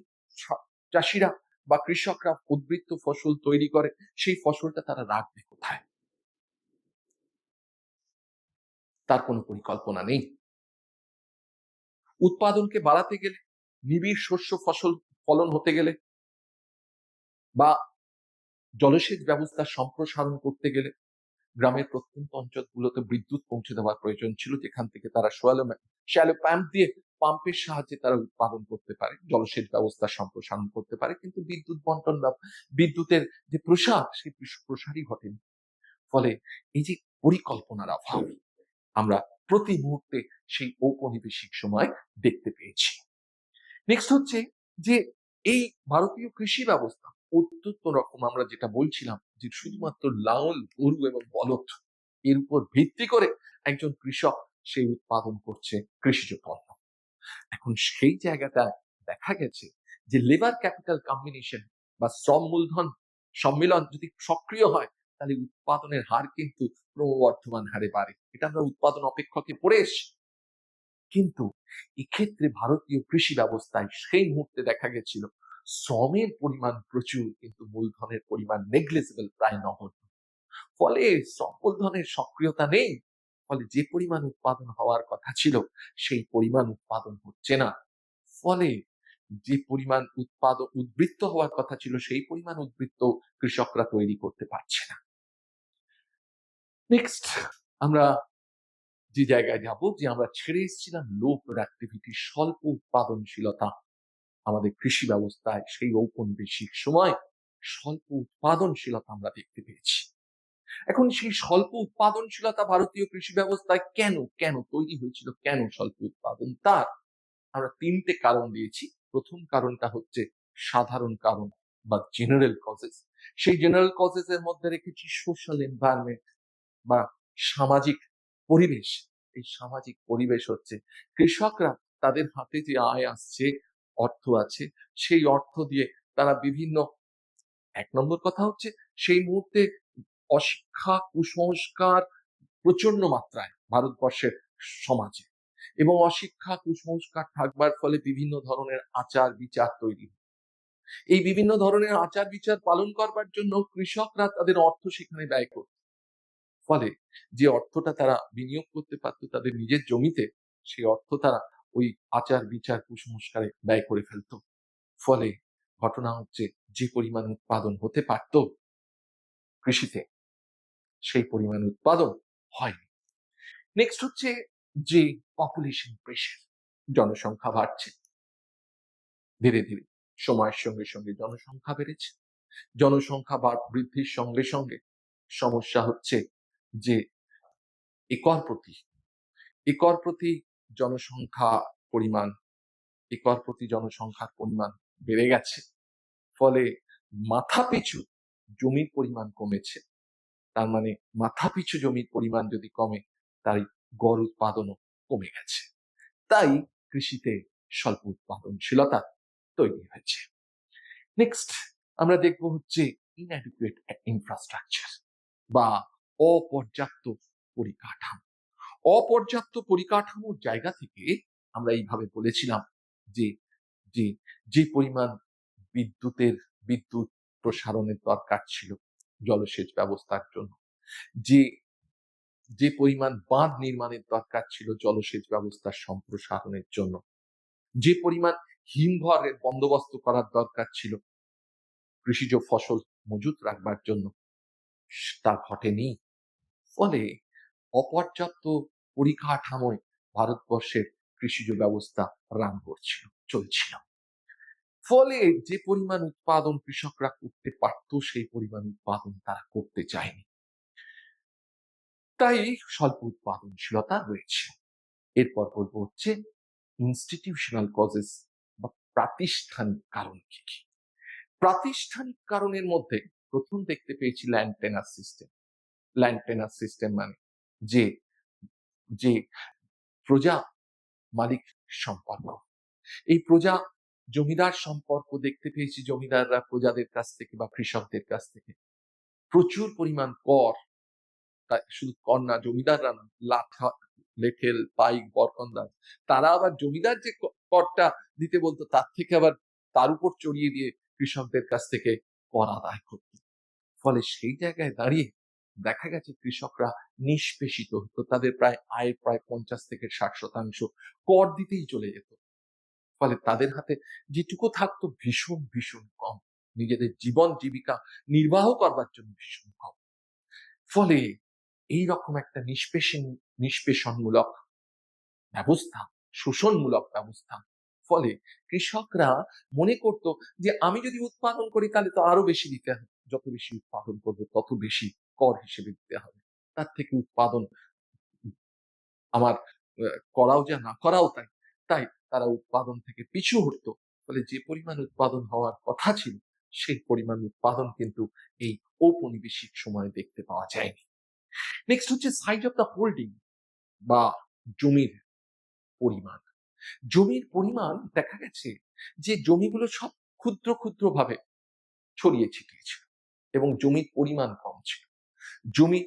চাষিরা বা কৃষকরা উদ্বৃত্ত ফসল তৈরি করে, সেই ফসলটা তারা রাখবে কোথায়, তার কোনো পরিকল্পনা নেই। উৎপাদনকে বাড়াতে গেলে, নিবিড় শস্য ফসল ফলন হতে গেলে, বা জলসেচ ব্যবস্থা সম্প্রসারণ করতে গেলে গ্রামের প্রত্যন্ত অঞ্চলগুলোতে বিদ্যুৎ পৌঁছে দেওয়ার প্রয়োজন ছিল, যেখান থেকে তারা শ্যালো পাম্প দিয়ে, পাম্পের সাহায্যে তারা উৎপাদন করতে পারে, জলসেচ ব্যবস্থা সম্প্রসারণ করতে পারে। কিন্তু বিদ্যুৎ বন্টন বা বিদ্যুতের যে প্রসার, সেই প্রসারই ঘটেনি। ফলে এই যে পরিকল্পনার অভাব আমরা প্রতি মুহূর্তে সেই ঔপনিবেশিক সময় দেখতে পেয়েছি। নেক্সট হচ্ছে যে এই ভারতীয় কৃষি ব্যবস্থা অত্যন্ত রকম, আমরা যেটা বলছিলাম যে শুধুমাত্র লাঙল, গরু এবং বলদ, এর উপর ভিত্তি করে একজন কৃষক সেই উৎপাদন করছে কৃষিজ পণ্য। এখন সেই জায়গাটা দেখা গেছে যে লেবার ক্যাপিটাল কম্বিনেশন বা শ্রম মূলধন সম্মিলন যদি সক্রিয় হয়, তাহলে উৎপাদনের হার কিন্তু ক্রমবর্ধমান হারে বাড়ে। এটা আমরা উৎপাদন অপেক্ষকে পড়ে এসছি। কিন্তু এক্ষেত্রে ভারতীয় কৃষি ব্যবস্থায় সেই মুহূর্তে দেখা গেছিল শ্রমের পরিমাণ প্রচুর, কিন্তু মূলধনের পরিমাণ নেগলিজেবল, প্রায় নগণ্য। ফলে শ্রম মূলধনের সক্রিয়তা নেই। ফলে যে পরিমাণ উৎপাদন হওয়ার কথা ছিল, সেই পরিমাণ উৎপাদন হচ্ছে না। ফলে যে পরিমাণ উদ্বৃত্ত হওয়ার কথা ছিল, সেই পরিমাণ উদ্বৃত্ত কৃষকরা তৈরি করতে পারছে না। নেক্সট আমরা যে জায়গায় যাব, যে আমরা ছেড়ে এসেছিলাম লো প্রোডাক্টিভিটি, স্বল্প উৎপাদনশীলতা আমাদের কৃষি ব্যবস্থায়, সেই ঔপনিবেশিক সময় স্বল্প উৎপাদনশীলতা আমরা দেখতে পেয়েছি। এখন সেই স্বল্প উৎপাদনশীলতা ভারতীয় কৃষি ব্যবস্থায় কেন কেন তৈরি হয়েছিল, কেন স্বল্প উৎপাদন, তার আমরা তিনটে কারণ দিয়েছি। প্রথম কারণটা হচ্ছে সাধারণ কারণ বা জেনারেল কজেস। সেই জেনারেল কজেস এর মধ্যে রেখেছি সোশ্যাল এনভায়রনমেন্ট বা সামাজিক পরিবেশ। এই সামাজিক পরিবেশ হচ্ছে কৃষকরা, তাদের হাতে যে আয় আসছে, অর্থ আছে, সেই অর্থ দিয়ে তারা বিভিন্ন, এক নম্বর কথা হচ্ছে সেই মুহূর্তে অশিক্ষা, কুসংস্কার প্রচন্ড মাত্রায় ভারতবর্ষের সমাজে, এবং অশিক্ষা কুসংস্কার থাকবার ফলে বিভিন্ন ধরনের আচার বিচার তৈরি। এই বিভিন্ন ধরনের আচার বিচার পালন করবার জন্য কৃষকরা তাদের অর্থ সেখানে ব্যয় করত। ফলে যে অর্থটা তারা বিনিয়োগ করতে পারত তাদের নিজের জমিতে, সেই অর্থ তারা ওই আচার বিচার কুসংস্কারে ব্যয় করে ফেলত। ফলে ঘটনা হচ্ছে যে পরিমাণ উৎপাদন হতে পারত কৃষিতে, সেই পরিমাণ উৎপাদন হয়নি। নেক্সট হচ্ছে যে পপুলেশন প্রেশার, জনসংখ্যা বাড়ছে ধীরে ধীরে, সময়ের সঙ্গে সঙ্গে জনসংখ্যা বেড়েছে। জনসংখ্যা বৃদ্ধির সঙ্গে সঙ্গে সমস্যা হচ্ছে যে একর প্রতি জনসংখ্যা পরিমাণ, জনসংখ্যার পরিমাণ বেড়ে গেছে। ফলে মাথা পিছু জমির পরিমাণ কমেছে। তার মানে মাথা পিছু জমির পরিমাণ যদি কমে, তাই গড় উৎপাদনও কমে গেছে। তাই কৃষিতে স্বল্প উৎপাদনশীলতা তৈরি হয়েছে। নেক্সট আমরা দেখব হচ্ছে ইনঅ্যাডিকুয়েট ইনফ্রাস্ট্রাকচার বা অপর্যাপ্ত পরিকাঠামো। অপর্যাপ্ত পরিকাঠামোর জায়গা থেকে আমরা এইভাবে বলেছিলাম যে যে যে পরিমাণ বিদ্যুৎ প্রসারণের দরকার ছিল জলসেচ ব্যবস্থার জন্য, যে যে পরিমাণ বাঁধ নির্মাণের দরকার ছিল জলসেচ ব্যবস্থার সম্প্রসারণের জন্য, যে পরিমাণ হিমঘরের বন্দোবস্ত করার দরকার ছিল কৃষিজ ফসল মজুত রাখবার জন্য, তা ঘটেনি। ফলে অপর্যাপ্ত পরিকাঠামোয় ভারতবর্ষের কৃষিজ ব্যবস্থা রান চলছিল। ফলে যে পরিমাণ উৎপাদন কৃষকরা করতে পারত, সেই পরিমাণ উৎপাদন তারা করতে চায়নি। তাই স্বল্প উৎপাদনশীলতা রয়েছে। এরপর বলবো হচ্ছে ইনস্টিটিউশনাল কজেস বা প্রাতিষ্ঠানিক কারণ কি কি। প্রাতিষ্ঠানিক কারণের মধ্যে প্রথম দেখতে পেয়েছি ল্যান্ড টেনার সিস্টেম। ল্যান্ড টেনার সিস্টেম মানে যে যে প্রজা মালিক সম্পর্ক। এই প্রজা জমিদার সম্পর্ক দেখতে পেয়েছি, জমিদাররা প্রজাদের কাছ থেকে বা কৃষকদের কাছ থেকে প্রচুর পরিমাণ কর, শুধু কর না, জমিদাররা না, লাঠা, লেঠেল, পাইক, বরকন্দাজ, তারা আবার জমিদার যে করটা দিতে বলতো তার থেকে আবার তার উপর চড়িয়ে দিয়ে কৃষকদের কাছ থেকে কর আদায় করত। ফলে সেই জায়গায় দাঁড়িয়ে দেখা গেছে কৃষকরা নিষ্পেষিত হতো, তাদের আয়ের প্রায় 50 থেকে 60% কর দিতেই চলে যেত। ফলে তাদের হাতে যেটুকু থাকতো ভীষণ ভীষণ কম, নিজেদের জীবন জীবিকা নির্বাহ করবার জন্য ভীষণ কম। ফলে এইরকম একটা নিষ্পেষণমূলক ব্যবস্থা, শোষণমূলক ব্যবস্থা, ফলে কৃষকরা মনে করত যে আমি যদি উৎপাদন করি তাহলে তো আরো বেশি দিতে হবে, যত বেশি উৎপাদন করবো তত বেশি কর হিসেবে দিতে হবে, তার থেকে উৎপাদন আমার করাও যা না করাও তাই, তাই তারা উৎপাদন থেকে পিছু হটতো। ফলে যে পরিমাণ উৎপাদন হওয়ার কথা ছিল সেই পরিমাণ উৎপাদন কিন্তু এই ঔপনিবেশিক সময়ে দেখতে পাওয়া যায়নি। নেক্সট হচ্ছে সাইজ অফ দ্য হোল্ডিং বা জমির পরিমাণ। জমির পরিমাণ দেখা গেছে যে জমিগুলো সব ক্ষুদ্র ক্ষুদ্র ভাবে ছড়িয়ে ছিটিয়েছিল এবং জমির পরিমাণ কম ছিল। জমির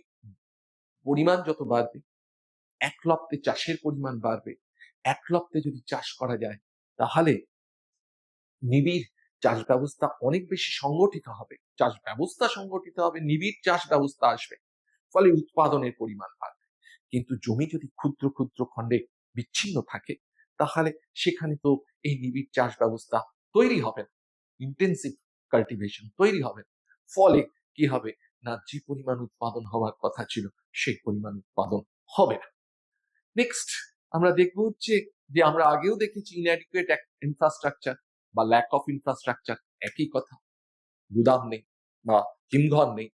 পরিমাণ যত বাড়বে, এক লপ্তে চাষের পরিমাণ বাড়বে, এক লপ্তে যদি চাষ করা যায় তাহলে নিবিড় চাষ ব্যবস্থা অনেক বেশি সংগঠিত হবে, চাষ ব্যবস্থা সংগঠিত হবে, নিবিড় চাষ ব্যবস্থা আসবে, ফলে উৎপাদনের পরিমাণ বাড়বে। কিন্তু জমি যদি ক্ষুদ্র ক্ষুদ্র খণ্ডে বিচ্ছিন্ন থাকে তাহলে সেখানে তো এই নিবিড় চাষ ব্যবস্থা তৈরি হবে না, ইন্টেন্সিভ কাল্টিভেশন তৈরি হবে না। ফলে কি হবে না, যে পরিমাণ উৎপাদন হওয়ার কথা ছিল সেই পরিমাণ উৎপাদন হবে না। নেক্সট আমরা দেখবো হচ্ছে যে আমরা আগেও দেখেছি ইনঅ্যাডিকুয়েট ইনফ্রাস্ট্রাকচার বা ল্যাক অফ ইনফ্রাস্ট্রাকচার, একই কথা। গুদাম নেই বা হিমঘর নেই,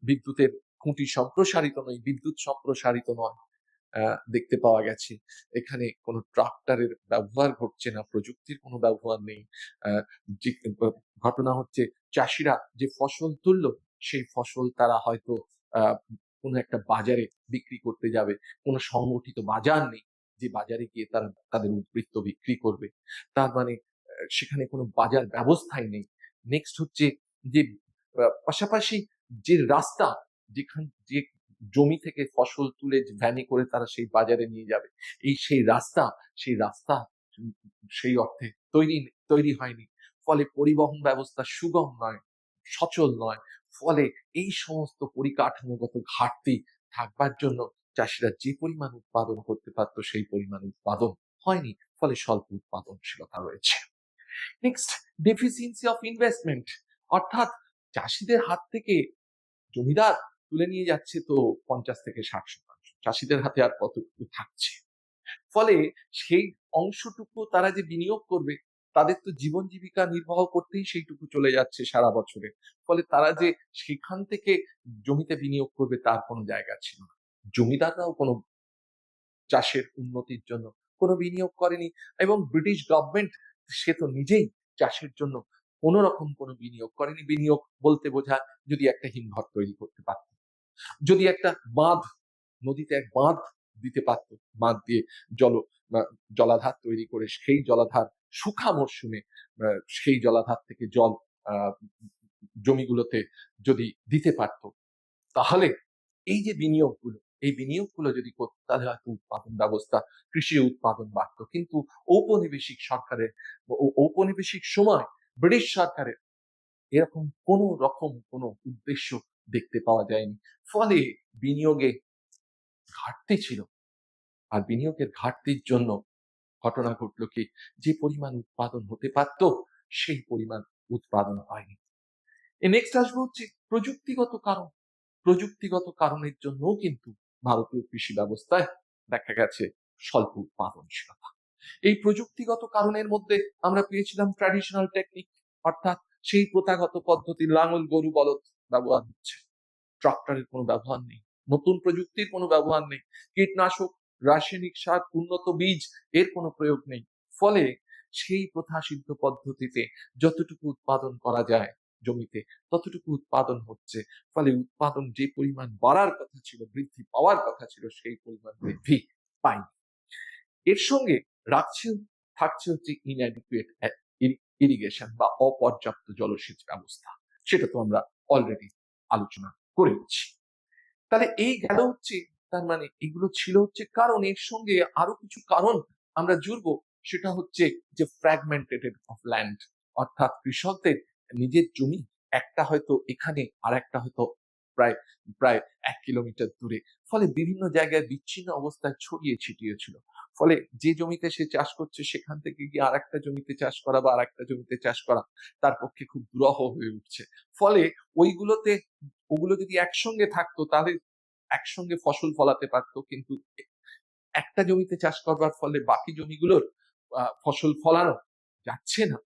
বিদ্যুতের খুঁটি সম্প্রসারিত নয়, বিদ্যুৎ সম্প্রসারিত নয়, দেখতে পাওয়া গেছে এখানে কোনো ট্রাক্টরের ব্যবহার ঘটছে না, প্রযুক্তির কোনো ব্যবহার নেই। যে ঘটনা হচ্ছে চাষিরা যে ফসল তুললো সেই ফসল তারা হয়তো কোনো একটা বাজারে বিক্রি করতে যাবে, কোনো সংগঠিত বাজার নেই যে বাজারে গিয়ে তারা তাদের উদ্বৃত্ত বিক্রি করবে, তার মানে সেখানে কোনো বাজার ব্যবস্থাই নেই। নেক্সট হচ্ছে যে পাশাপাশি যে রাস্তা, যে জমি থেকে ফসল তুলে ভ্যানে করে তারা সেই বাজারে নিয়ে যাবে, সেই রাস্তা সেই অর্থে তৈরি হয়নি। ফলে পরিবহন ব্যবস্থা সুগম নয়, সচল নয়। ফলে এই সমস্ত পরিকাঠামোগত ঘাটতি থাকবার জন্য চাষিরা যে পরিমাণ উৎপাদন করতে পারত সেই পরিমাণ উৎপাদন হয়নি, ফলে স্বল্প উৎপাদনশীলতা রয়েছে। নেক্সট, ডেফিসিয়েন্সি অফ ইনভেস্টমেন্ট, অর্থাৎ চাষিদের হাত থেকে জমিদার তুলে নিয়ে যাচ্ছে তো 50 থেকে 60%, চাষিদের হাতে আর কতটুকু থাকছে। ফলে সেই অংশটুকু তারা যে বিনিয়োগ করবে, তাদের তো জীবন জীবিকা নির্বাহ করতেই সেইটুকু চলে যাচ্ছে সারা বছরে। ফলে তারা যে সেখান থেকে জমিতে বিনিয়োগ করবে তার কোনো জায়গা ছিল না। জমিদাররাও কোনো চাষের উন্নতির জন্য কোনো বিনিয়োগ করেনি এবং ব্রিটিশ গভর্নমেন্ট সে তো নিজেই চাষের জন্য কোন রকম কোনো বিনিয়োগ করেনি। বিনিয়োগ বলতে বোঝায় যদি একটা হিমঘর তৈরি করতে পারত, যদি একটা বাঁধ, নদীতে এক বাঁধ দিতে পারত, বাঁধ দিয়ে জলাধার তৈরি করে সেই জলাধার শুখা মরশুমে সেই জলাধার থেকে জল জমিগুলোতে যদি দিতে পারত, তাহলে এই যে বিনিয়োগগুলো যদি করতো তাহলে হয়তো উৎপাদন ব্যবস্থা, কৃষি উৎপাদন বাড়ত। কিন্তু ঔপনিবেশিক সরকারের, ঔপনিবেশিক সময় ব্রিটিশ সরকারের এরকম কোন রকম কোনো উদ্দেশ্য দেখতে পাওয়া যায়নি। ফলে বিনিয়োগে ঘাটতি ছিল, আর বিনিয়োগের ঘাটতির জন্য ঘটনা ঘটলো কি, যে পরিমাণ উৎপাদন হতে পারত সেই পরিমাণ উৎপাদন হয়নি। নেক্সট আসবো হচ্ছে প্রযুক্তিগত কারণ। প্রযুক্তিগত কারণের জন্যও কিন্তু ভারতীয় কৃষি ব্যবস্থায় দেখা গেছে স্বল্প উৎপাদনশীলতা। এই প্রযুক্তিগত কারণের মধ্যে আমরা পেয়েছিলাম ট্র্যাডিশনাল টেকনিক, অর্থাৎ সেই প্রথাগত পদ্ধতি, লাঙল, গরু, বলদ ব্যবহার হচ্ছে, ট্রাক্টরের কোনো ব্যবহার নেই, নতুন প্রযুক্তির কোনো ব্যবহার নেই, কীটনাশক, রাসায়নিক সার, উন্নত বীজ এর কোনো প্রয়োগ নেই। ফলে সেই প্রথাসিদ্ধ পদ্ধতিতে যতটুকু উৎপাদন করা যায় জমিতে ততটুকু উৎপাদন হচ্ছে। ফলে উৎপাদন যে পরিমাণ বাড়ার কথা ছিল, বৃদ্ধি পাওয়ার কথা ছিল, সেই পরিমাণ বৃদ্ধি পায়নি। এর সঙ্গে থাকছে হচ্ছে ইনঅ্যাডিকুয়েট ইরিগেশন বা অপর্যাপ্ত জলসেচ ব্যবস্থা। সেটা তো আমরা অলরেডি আলোচনা করেছি। তাহলে এই গেল হচ্ছে, তার মানে এগুলো ছিল হচ্ছে কারণ, এর সঙ্গে আরো কিছু কারণ আমরা জুড়বো। সেটা হচ্ছে যে ফ্র্যাগমেন্টেড অফ ল্যান্ড, অর্থাৎ কৃষকদের নিজের জমি একটা হয়তো এখানে আর একটা হয়তো প্রায় প্রায় 1 কিলোমিটার দূরে, ফলে বিভিন্ন জায়গায় বিচ্ছিন্ন অবস্থায় ছড়িয়ে ছিটিয়ে ছিল। ফলে যে জমিতে সে চাষ করছে সেখান থেকে গিয়ে আর একটা জমিতে চাষ করা বা আর একটা জমিতে চাষ করা তার পক্ষে খুব দুরূহ হয়ে উঠছে। ফলে ওগুলো যদি একসঙ্গে থাকতো তাহলে একসঙ্গে ফসল ফলাতে পারতো, কিন্তু একটা জমিতে চাষ করবার ফলে বাকি জমিগুলোর ফসল ফলানো যাচ্ছে না।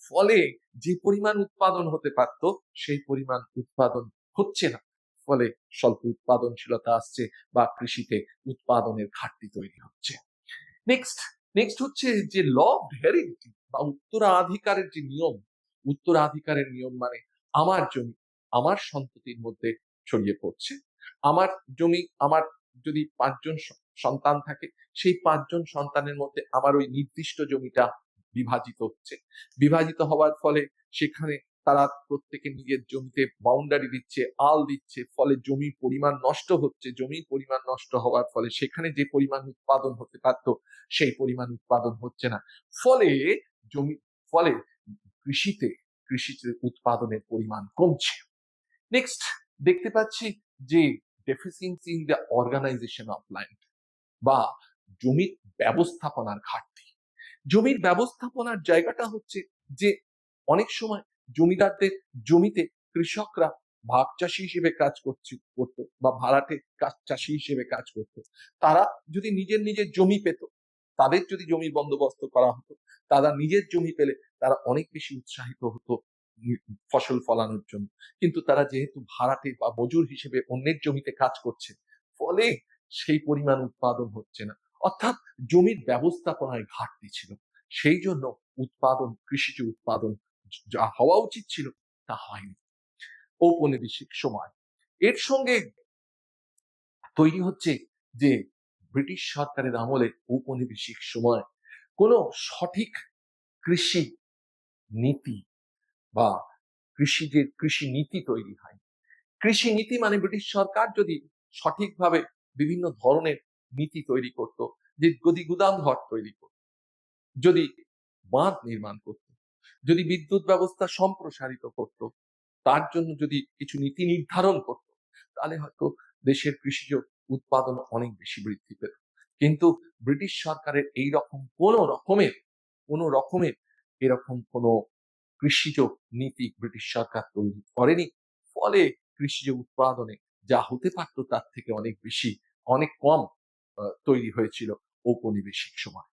ফলে যে পরিমাণ উৎপাদন হতে পারতো সেই পরিমাণ উৎপাদন হচ্ছে না। ফলে স্বল্প উৎপাদনশীলতা আসছে বা কৃষিতে উৎপাদনের ঘাটতি তৈরি হচ্ছে। নেক্সট নেক্সট হচ্ছে যে ল অফ হেরিডিটি বা উত্তরাধিকারের যে নিয়ম। উত্তরাধিকারের নিয়ম মানে আমার জমি আমার সন্ততির মধ্যে ছড়িয়ে পড়ছে। আমার জমি, আমার যদি 5 জন সন্তান থাকে, সেই 5 জন সন্তানের মধ্যে আমার ওই নির্দিষ্ট জমিটা বিভাজিত হচ্ছে। বিভাজিত হওয়ার ফলে সেখানে তারা প্রত্যেকে নিজের জমিতে বাউন্ডারি দিচ্ছে, আল দিচ্ছে, ফলে জমির পরিমাণ নষ্ট হচ্ছে। জমির পরিমাণ নষ্ট হওয়ার ফলে সেখানে যে পরিমাণ উৎপাদন হতে পারত সেই পরিমাণ উৎপাদন হচ্ছে না। ফলে জমি ফলে কৃষিতে কৃষিতে উৎপাদনের পরিমাণ কমছে। নেক্সট দেখতে পাচ্ছি যে deficiency in the organization of land বা জমির ব্যবস্থাপনার ঘাটতি। জমির ব্যবস্থাপনার জায়গাটা হচ্ছে যে অনেক সময় জমিদারদের জমিতে কৃষকরা ভাগ চাষি হিসেবে কাজ করতো বা ভাড়াটে চাষি হিসেবে কাজ করতো। তারা যদি নিজের নিজের জমি পেত, তাদের যদি জমির বন্দোবস্ত করা হতো, তারা নিজের জমি পেলে তারা অনেক বেশি উৎসাহিত হতো ফসল ফলানোর জন্য। কিন্তু তারা যেহেতু ভাড়াটে বা মজুর হিসেবে অন্যের জমিতে কাজ করছে, ফলে সেই পরিমাণ উৎপাদন হচ্ছে না। অর্থাৎ জমির ব্যবস্থাপনায় ঘাটতি ছিল। সেই জন্য উৎপাদন, কৃষিজ উৎপাদন যা হওয়া উচিত ছিল তা হয়নি। ঔপনিবেশিক সময় এর সঙ্গে তৈরি হচ্ছে যে ব্রিটিশ সরকারের আমলে ঔপনিবেশিক সময় কোনো সঠিক কৃষি নীতি বা কৃষি নীতি তৈরি হয়। কৃষি নীতি মানে ব্রিটিশ সরকার যদি সঠিকভাবে বিভিন্ন ধরনের নীতি তৈরি করত, যে যদি গুদাম ঘর তৈরি করত, যদি বাঁধ নির্মাণ করত, যদি বিদ্যুৎ ব্যবস্থা সম্প্রসারিত করত, তার জন্য যদি কিছু নীতি নির্ধারণ করত, তাহলে হয়তো দেশের কৃষিজ উৎপাদন অনেক বেশি বৃদ্ধি পেত। কিন্তু ব্রিটিশ সরকারের এই রকম কোনো রকমের এরকম কোনো কৃষিজ নীতি ব্রিটিশ সরকার তৈরি করেনি। ফলে কৃষিজ উৎপাদনে যা হতে পারত তার থেকে অনেক বেশি, অনেক কম তৈরি হয়েছিল ঔপনিবেশিক সময়।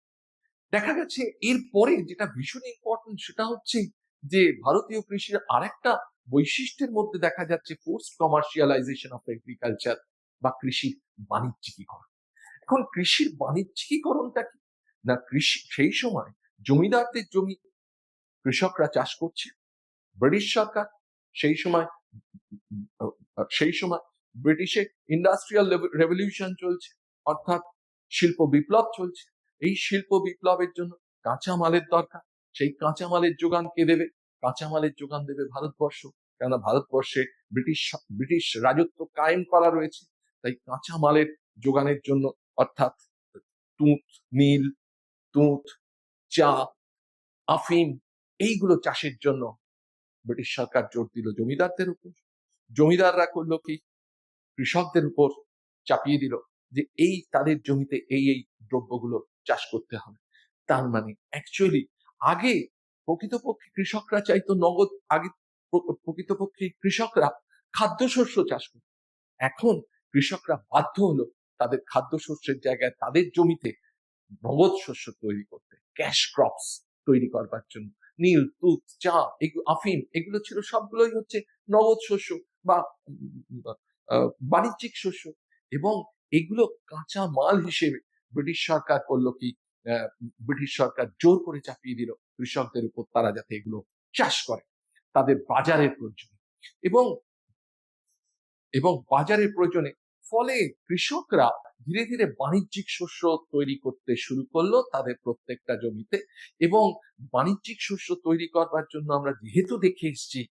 দেখা গেছে এরপরে যেটা ভীষণ ইম্পর্টেন্ট সেটা হচ্ছে যে ভারতীয় কৃষির আরেকটা বৈশিষ্ট্যের মধ্যে দেখা যাচ্ছে পোস্ট কমার্শিয়ালাইজেশন অফ এগ্রিকালচার বা কৃষির বাণিজ্যিকীকরণ। এখন কৃষির বাণিজ্যিকীকরণটা কি? না, কৃষি সেই সময় জমিদারদের জমি কৃষকরা চাষ করছে। ব্রিটিশ সরকার সেই সময় সেই সময় ব্রিটিশে ইন্ডাস্ট্রিয়াল রেভলিউশন চলছে, অর্থাৎ শিল্প বিপ্লব চলছে। এই শিল্প বিপ্লবের জন্য কাঁচামালের দরকার। সেই কাঁচামালের যোগান কে দেবে? কাঁচামালের যোগান দেবে ভারতবর্ষ, কেননা ভারতবর্ষে ব্রিটিশ রাজত্ব কায়েম করা রয়েছে। তাই কাঁচামালের যোগানের জন্য, অর্থাৎ তুঁত নীল, তুঁত, চা, আফিম, এইগুলো চাষের জন্য ব্রিটিশ সরকার জোর দিল জমিদারদের উপর। জমিদাররা করলো কি? কৃষকদের উপর চাপিয়ে দিল যে এই তাদের জমিতে এই এই দ্রব্যগুলো চাষ করতে হবে। তার মানে অ্যাকচুয়ালি আগে প্রকৃতপক্ষে কৃষকরা চাইতো নগদ, আগে প্রকৃতপক্ষে কৃষকরা খাদ্যশস্য চাষ করত। এখন কৃষকরা বাধ্য হলো তাদের খাদ্যশস্যের জায়গায় তাদের জমিতে নগদ শস্য তৈরি করতে, ক্যাশ ক্রপস তৈরি করবার জন্য। নীল, তুঁত, চা, আফিম, এগুলো ছিল সবগুলোই হচ্ছে নগদ শস্য বা বাণিজ্যিক শস্য। এবং এগুলো কাঁচা মাল হিসেবে ব্রিটিশ সরকার করলো কি? ব্রিটিশ সরকার জোর করে চাপিয়ে দিল কৃষকদের উপর, তারা যাতে এগুলো চাষ করে তাদের বাজারের প্রয়োজনে। এবং বাজারের প্রয়োজনে ফলে কৃষকরা ধীরে ধীরে বাণিজ্যিক শস্য তৈরি করতে শুরু করলো তাদের প্রত্যেকটা জমিতে। এবং বাণিজ্যিক শস্য তৈরি করবার জন্য আমরা যেহেতু দেখে এসেছি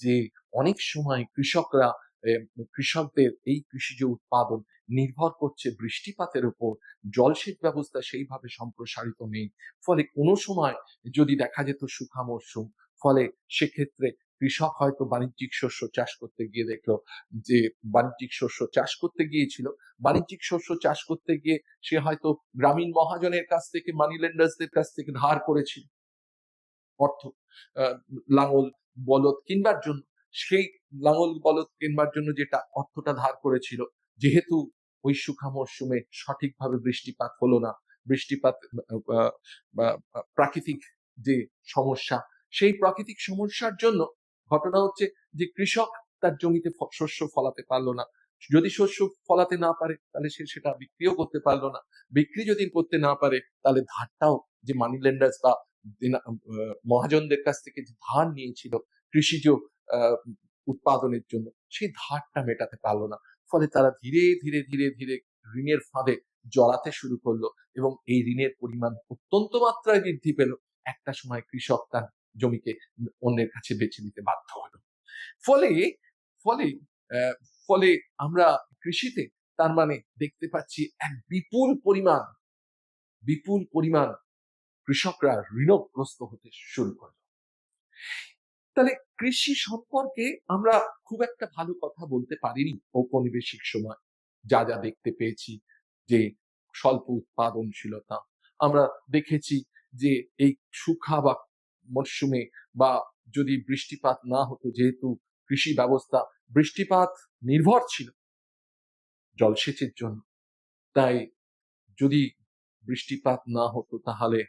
যে অনেক সময় কৃষকদের এই কৃষিজ উৎপাদন নির্ভর করছে বৃষ্টিপাতের উপর, জলসেচ ব্যবস্থা সেইভাবে সম্প্রসারিত নেই। ফলে কোনো সময় যদি দেখা যেত শুখা মরশুম, ফলে সেক্ষেত্রে কৃষক হয়তো বাণিজ্যিক শস্য চাষ করতে গিয়ে দেখলো যে বাণিজ্যিক শস্য চাষ করতে গিয়েছিল, বাণিজ্যিক শস্য চাষ করতে গিয়ে সে হয়তো গ্রামীণ মহাজনের কাছ থেকে, মানি লেন্ডার্সদের কাছ থেকে ধার করেছিল অর্থ, লাঙল বলদ কিনবার জন্য। সেই লাঙল বলদ কিনবার জন্য যেটা অর্থটা ধার করেছিল, যেহেতু ওই শুখা মরশুমে সঠিকভাবে বৃষ্টিপাত হলো না, বৃষ্টিপাত প্রাকৃতিক যে সমস্যা, সেই প্রাকৃতিক সমস্যার জন্য ঘটনা হচ্ছে যে কৃষক তার জমিতে শস্য ফলাতে পারলো না। যদি শস্য ফলাতে না পারে তাহলে সে সেটা বিক্রিও করতে পারলো না। বিক্রি যদি করতে না পারে তাহলে ধারটাও, যে মানি লেন্ডার্স বা মহাজনদের কাছ থেকে যে ধার নিয়েছিল কৃষিজ উৎপাদনের জন্য, সেই ধারটা মেটাতে পারলো না। ফলে তারা ধীরে ধীরে ধীরে ধীরে ঋণের ফাঁদে জড়াতে শুরু করলো এবং এই ঋণের পরিমাণ অত্যন্ত মাত্রায় বৃদ্ধি পেল। একটা সময় কৃষক তার জমিকে অন্যের কাছে বেচে দিতে বাধ্য হলো। ফলে ফলে আহ, ফলে আমরা কৃষিতে তার মানে দেখতে পাচ্ছি এক বিপুল পরিমাণ কৃষকরা ঋণগ্রস্ত হতে শুরু করলো। তাহলে কৃষি সম্পর্কে আমরা খুব একটা ভালো কথা বলতে পারিনি ঔপনিবেশিক সময়। যা যা দেখতে পেয়েছি যে স্বল্প উৎপাদনশীলতা, আমরা দেখেছি যে এই শুখা বা মরশুমে বা যদি বৃষ্টিপাত না হতো, যেহেতু কৃষি ব্যবস্থা বৃষ্টিপাত নির্ভর ছিল জলসেচের জন্য, তাই যদি বৃষ্টিপাত না হতো তাহলে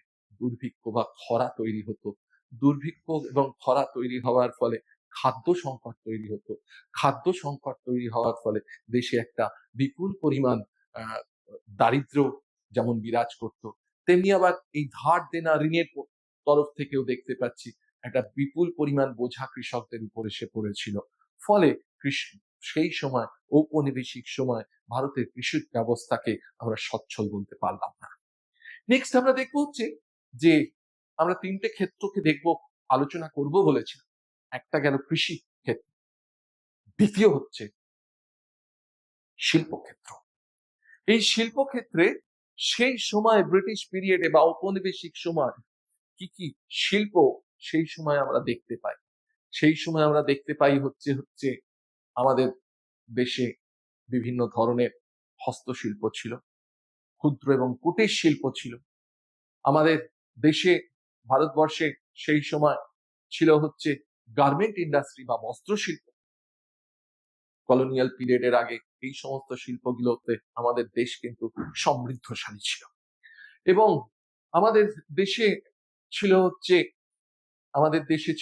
দুর্ভিক্ষ বা খরা তৈরি হতো। দুর্ভিক্ষ এবং খরা তৈরি হওয়ার ফলে খাদ্য সংকট তৈরি হতো। খাদ্য সংকট তৈরি হওয়ার ফলে দেশে একটা বিপুল পরিমাণ আহ, দারিদ্র্য যেমন বিরাজ করত, তেমনি আবার এই ধার দেনা ঋণের তরফ থেকেও দেখতে পাচ্ছি একটা বিপুল পরিমাণ বোঝা কৃষকদের উপর এসে পড়েছিল। ফলে সেই সময় ঔপনিবেশিক সময় ভারতের কৃষি ব্যবস্থাকে আমরা সচ্ছল বলতে পারলাম না। নেক্সট আমরা দেখবো হচ্ছে যে আমরা তিনটে ক্ষেত্রকে দেখবো, আলোচনা করব বলেছি। একটা গেল কৃষি ক্ষেত্র, দ্বিতীয় হচ্ছে শিল্পক্ষেত্র। এই শিল্পক্ষেত্রে সেই সময় ব্রিটিশ পিরিয়ডে বা ঔপনিবেশিক সময় কি কি শিল্প সেই সময় আমরা দেখতে পাই। সেই সময় আমরা দেখতে পাই হচ্ছে হচ্ছে আমাদের দেশে বিভিন্ন ধরনের হস্তশিল্প ছিল, ক্ষুদ্র এবং কুটির শিল্প ছিল। আমাদের দেশে, ভারতবর্ষে সেই সময় ছিল হচ্ছে গার্মেন্ট ইন্ডাস্ট্রি বা বস্ত্র শিল্প। কলোনিয়াল পিরিয়ডের আগে এই সমস্ত শিল্পগুলোতে আমাদের দেশ কিন্তু সমৃদ্ধশালী ছিল। এবং আমাদের দেশে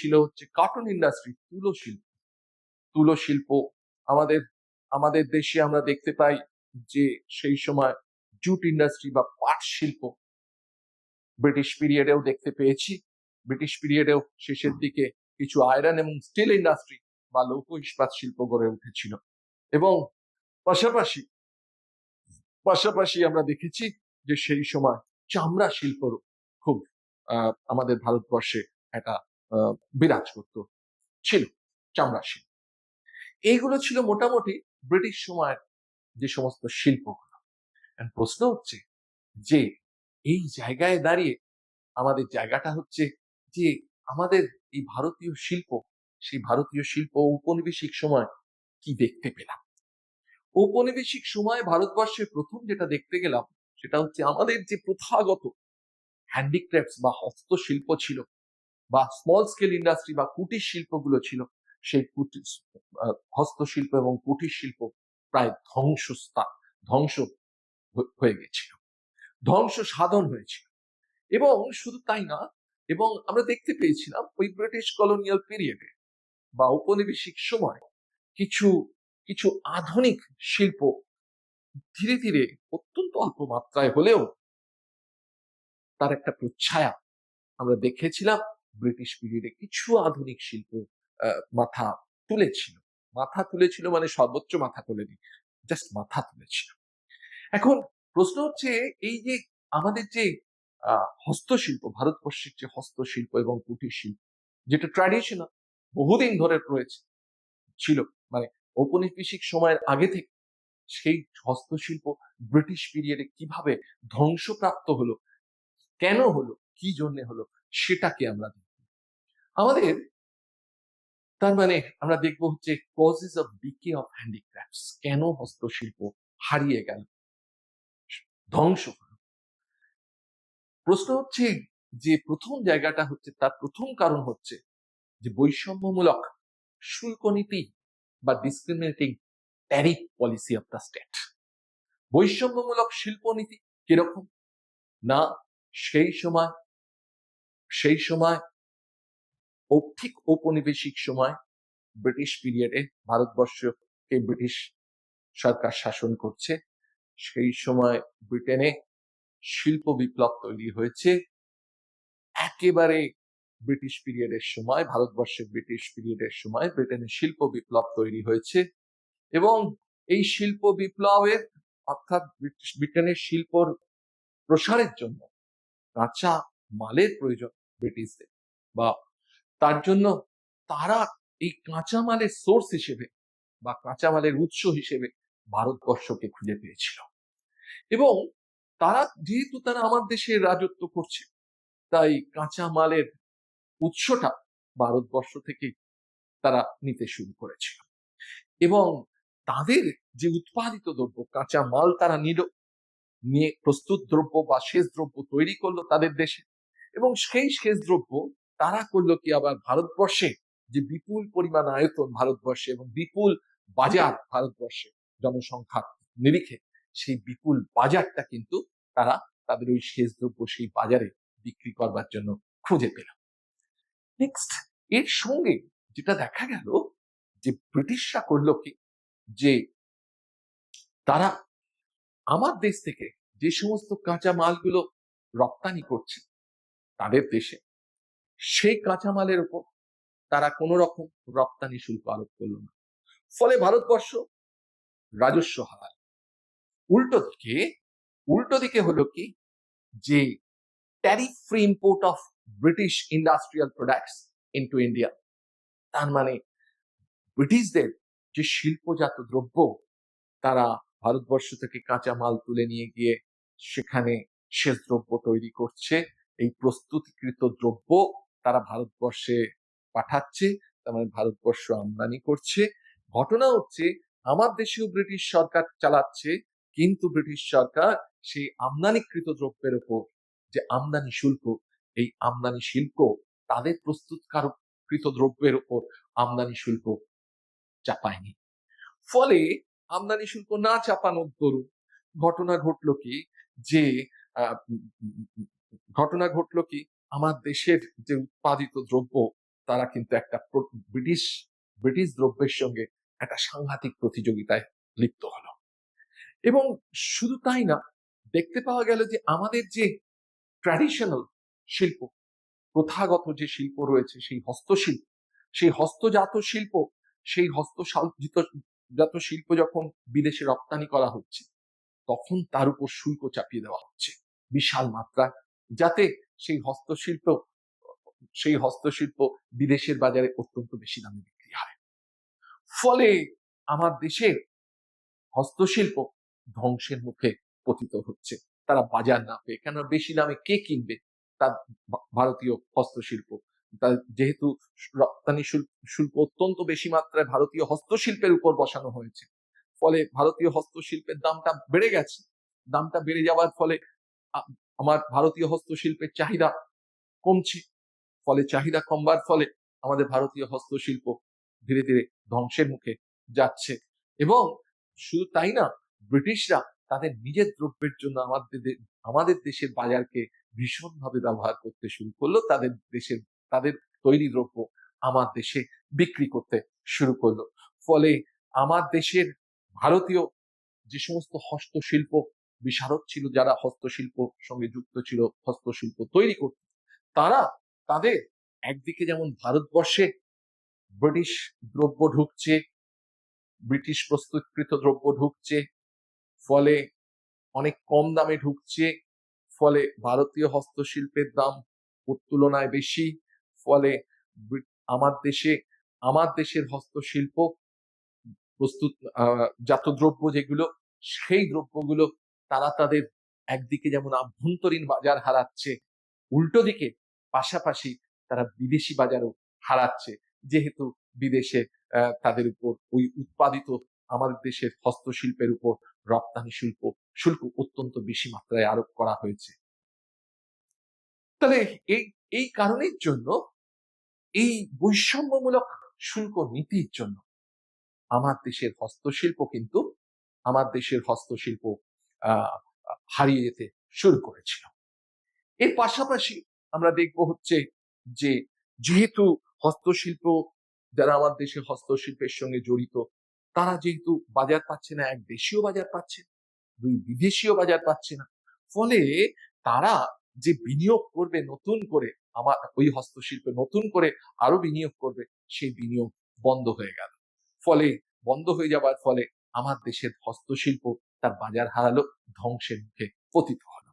ছিল হচ্ছে কটন ইন্ডাস্ট্রি, তুলো শিল্প। আমাদের আমাদের দেশে আমরা দেখতে পাই যে সেই সময় জুট ইন্ডাস্ট্রি বা পাট শিল্প ব্রিটিশ পিরিয়ডেও দেখতে পেয়েছি। ব্রিটিশ পিরিয়ডেও শেষের দিকে কিছু আয়রন এবং স্টিল ইন্ডাস্ট্রি বা লৌহ ইস্পাত শিল্প গড়ে উঠেছিল। এবং পাশাপাশি পাশাপাশি আমরা দেখেছি যে সেই সময় চামড়া শিল্পর খুব আমাদের ভারতবর্ষে একটা বিরাজ করত, ছিল চামড়া শিল্প। এইগুলো ছিল মোটামুটি ব্রিটিশ সময়ের যে সমস্ত শিল্পগুলো। প্রশ্ন হচ্ছে যে এই জায়গায় দাঁড়িয়ে আমাদের জায়গাটা হচ্ছে যে আমাদের এই ভারতীয় শিল্প, সেই ভারতীয় শিল্প ঔপনিবেশিক সময় কি দেখতে পেলাম। ঔপনিবেশিক সময় ভারতবর্ষে প্রথম যেটা দেখতে গেলাম সেটা হচ্ছে আমাদের যে প্রথাগত হ্যান্ডিক্রাফটস বা হস্তশিল্প ছিল, বা স্মল স্কেল ইন্ডাস্ট্রি বা কুটির শিল্পগুলো ছিল, সেই হস্তশিল্প এবং কুটির শিল্প প্রায় ধ্বংস হয়ে গেছিল, ধ্বংস সাধন হয়েছিল। এবং শুধু তাই না, এবং আমরা দেখতে পেয়েছিলাম ওই ব্রিটিশ কলোনিয়াল পিরিয়ডে বা ঔপনিবেশিক সময় কিছু কিছু আধুনিক শিল্প ধীরে ধীরে অত্যন্ত অল্প মাত্রায় হলেও তার একটা প্রচ্ছায়া আমরা দেখেছিলাম। ব্রিটিশ পিরিয়ডে কিছু আধুনিক শিল্প মাথা তুলেছিল। মাথা তুলেছিল মানে সর্বোচ্চ মাথা তোলেনি, জাস্ট মাথা তুলেছিল। এখন প্রশ্ন হচ্ছে, এই যে আমাদের যে হস্তশিল্প, ভারতবর্ষের যে হস্তশিল্প এবং কুটির শিল্প, যেটা ট্র্যাডিশনাল বহুদিন ধরে রয়েছে, ছিল, মানে ঔপনিবেশিক সময়ের আগে থেকে, সেই হস্তশিল্প ব্রিটিশ পিরিয়ডে কিভাবে ধ্বংসপ্রাপ্ত হলো, কেন হলো, কি জন্য হলো, সেটাকে আমরা দেখব। আমাদের তার মানে আমরা দেখব হচ্ছে causes of decay of handicrafts, কেন হস্তশিল্প হারিয়ে গেল, ধ্বংস হলো। প্রশ্ন হচ্ছে যে প্রথম জায়গাটা হচ্ছে, তার প্রথম কারণ হচ্ছে যে বৈষম্যমূলক শুল্ক নীতি বা discriminating tariff policy of the state. বৈষম্যমূলক শিল্পনীতি কিরকম না, সেই সময় ঠিক ঔপনিবেশিক সময় ব্রিটিশ পিরিয়ডে ভারতবর্ষকে ব্রিটিশ সরকার শাসন করছে। সেই সময় ব্রিটেনে শিল্প বিপ্লব তৈরি হয়েছে। একেবারে ব্রিটিশ পিরিয়ডের সময়, ভারতবর্ষের ব্রিটিশ পিরিয়ডের সময় ব্রিটেনে শিল্প বিপ্লব তৈরি হয়েছে, এবং এই শিল্প বিপ্লবের অর্থাৎ ব্রিটেনের শিল্পর প্রসারের জন্য কাঁচা মালের প্রয়োজন ব্রিটিশদের, বা তার জন্য তারা এই কাঁচা মালের সোর্স হিসেবে বা কাঁচা মালের উৎস হিসেবে ভারতবর্ষকে খুঁজে পেয়েছিল। এবং যেহেতু তারা আমার দেশে রাজত্ব করছে, তাই কাঁচা মালের উৎসটা ভারতবর্ষ থেকে তারা নিতে শুরু করেছিল, এবং তাদের যে উৎপাদিত দ্রব্য কাঁচা মাল তারা নিয়ে প্রস্তুত দ্রব্য বা শেষ দ্রব্য তৈরি করলো তাদের দেশে, এবং সেই শেষ দ্রব্য তারা করলো কি আবার ভারতবর্ষে, যে বিপুল পরিমাণ আয়তন ভারতবর্ষে এবং বিপুল বাজার ভারতবর্ষে জনসংখ্যার নিরিখে, সেই বিপুল বাজারটা কিন্তু তারা তাদের ওই শেষ দ্রব্য সেই বাজারে বিক্রি করবার জন্য খুঁজে পেল। নেক্সট, এর সঙ্গে যেটা দেখা গেল যে ব্রিটিশরা করলো কি, যে তারা আমার দেশ থেকে যে সমস্ত কাঁচা মালগুলো রপ্তানি করছে তাদের দেশে, সেই কাঁচা মালের উপর তারা কোন রকম রপ্তানি শুল্ক আরোপ করলো না। ফলে ভারতবর্ষ রাজস্ব হারায়। উল্টো দিকে হলো কি, যে tariff free import of British industrial products into India, তার মানে ব্রিটিশদের যে শিল্পজাত দ্রব্য তারা ভারতবর্ষ থেকে কাঁচা মাল তুলে নিয়ে গিয়ে সেখানে শেষ দ্রব্য তৈরি করছে, এই প্রস্তুতকৃত দ্রব্য তারা ভারতবর্ষে পাঠাচ্ছে, তার মানে ভারতবর্ষ আমদানি করছে। ঘটনা হচ্ছে আমার দেশেও ব্রিটিশ সরকার চালাচ্ছে, কিন্তু ব্রিটিশ সরকার সেই আমদানিকৃত দ্রব্যের উপর যে আমদানি শুল্ক, এই আমদানি শুল্ক তাদের প্রস্তুতকৃত দ্রব্যের উপর আমদানি শুল্ক চাপায়নি। ফলে আমদানি শুল্ক না চাপানোর দরুন ঘটনা ঘটলো কি, যে আমার দেশের যে উৎপাদিত দ্রব্য তারা কিন্তু একটা ব্রিটিশ দ্রব্যের সঙ্গে একটা সাংঘাতিক প্রতিযোগিতায় লিপ্ত হলো। এবং শুধু তাই না, দেখতে পাওয়া গেল যে আমাদের যে ট্র্যাডিশনাল শিল্প, প্রথাগত যে শিল্প রয়েছে, সেই হস্তশিল্প, সেই হস্তজাত শিল্প, সেই হস্তজাত শিল্প যখন বিদেশে রপ্তানি করা হচ্ছে, তখন তার উপর শুল্ক চাপিয়ে দেওয়া হচ্ছে বিশাল মাত্রায়, যাতে সেই হস্তশিল্প বিদেশের বাজারে অত্যন্ত বেশি দামে বিক্রি হয়। ফলে আমার দেশের হস্তশিল্প ধ্বংসের মুখে পতিত হচ্ছে। তারা বাজার না পেয়ে, কেন বেশি দামে কে কিনবে তার ভারতীয় হস্তশিল্প, যেহেতু রপ্তানি শুল্ক অত্যন্ত বেশি মাত্রায় ভারতীয় হস্তশিল্পের উপর বসানো হয়েছে, ফলে ভারতীয় হস্তশিল্পের দামটা বেড়ে গেছে। দামটা বেড়ে যাওয়ার ফলে আমার ভারতীয় হস্তশিল্পের চাহিদা কমছে, ফলে চাহিদা কমবার ফলে আমাদের ভারতীয় হস্তশিল্প ধীরে ধীরে ধ্বংসের মুখে যাচ্ছে। এবং শুধু তাই না, ব্রিটিশরা তাদের নিজের দ্রব্যের জন্য আমাদের দেশের বাজারকে ভীষণভাবে ব্যবহার করতে শুরু করলো, তাদের তৈরি দ্রব্য আমার দেশে বিক্রি করতে শুরু করলো। ফলে আমার দেশের ভারতীয় যে সমস্ত হস্তশিল্প বিশারদ ছিল, যারা হস্তশিল্প সঙ্গে যুক্ত ছিল, হস্তশিল্প তৈরি করত, তারা তাদের একদিকে যেমন ভারতবর্ষে ব্রিটিশ দ্রব্য ঢুকছে, ব্রিটিশ প্রস্তুতকৃত দ্রব্য ঢুকছে, ফলে অনেক কম দামে ঢুকছে, ফলে ভারতীয় হস্তশিল্পের দাম তুলনায় বেশি, ফলে আমার দেশের হস্তশিল্প প্রস্তুত জাত দ্রব্য যেগুলো, সেই দ্রব্যগুলো তারা তাদের একদিকে যেমন আভ্যন্তরীণ বাজার হারাচ্ছে, উল্টো দিকে পাশাপাশি তারা বিদেশি বাজারও হারাচ্ছে, যেহেতু বিদেশে তাদের উপর ওই উৎপাদিত আমাদের দেশের হস্তশিল্পের উপর রপ্তানি শুল্ক অত্যন্ত বেশি মাত্রায় আরোপ করা হয়েছে। তাহলে এই কারণের জন্য, এই বৈষম্যমূলক শুল্ক নীতির জন্য আমার দেশের হস্তশিল্প হারিয়ে যেতে শুরু করেছিল। এর পাশাপাশি আমরা দেখব হচ্ছে যে, যেহেতু হস্তশিল্প, যারা আমার দেশের হস্তশিল্পের সঙ্গে জড়িত, তারা যেহেতু বাজার পাচ্ছে না, এক দেশীয় বাজার পাচ্ছে, দুই বিদেশীয় বাজার পাচ্ছে না, ফলে তারা যে বিনিয়োগ করবে নতুন করে, আমার ওই হস্তশিল্পে নতুন করে আরো বিনিয়োগ করবে, সেই বিনিয়োগ বন্ধ হয়ে গেল। ফলে বন্ধ হয়ে যাবার ফলে আমার দেশের হস্তশিল্প তার বাজার হারালো, ধ্বংসের মুখে পতিত হলো।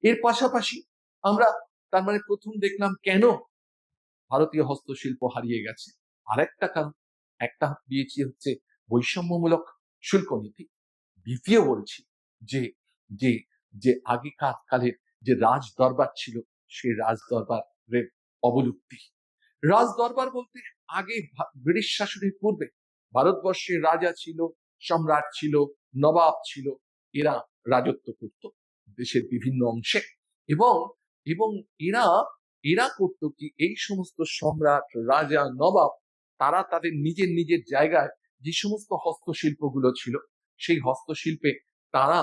এর পাশাপাশি আমরা তার মানে প্রথম দেখলাম কেন ভারতীয় হস্তশিল্প হারিয়ে গেছে। আরেকটা কারণ, একটা দিয়েছি হচ্ছে বৈষম্যমূলক শুল্ক নীতি, দ্বিতীয় বলছি যে যে যে আগেকার কালের যে রাজ দরবার ছিল, সেই রাজ দরবারের অবলুপ্তি। রাজ দরবার বলতে আগে ব্রিটিশ শাসনের পূর্বে ভারতবর্ষের রাজা ছিল, সম্রাট ছিল, নবাব ছিল, এরা রাজত্ব করত দেশের বিভিন্ন অংশে, এবং এবং এরা এরা করত কি, এই সমস্ত সম্রাট, রাজা, নবাব তারা তাদের নিজের নিজের জায়গায় যে সমস্ত হস্তশিল্পগুলো ছিল, সেই হস্তশিল্পে তারা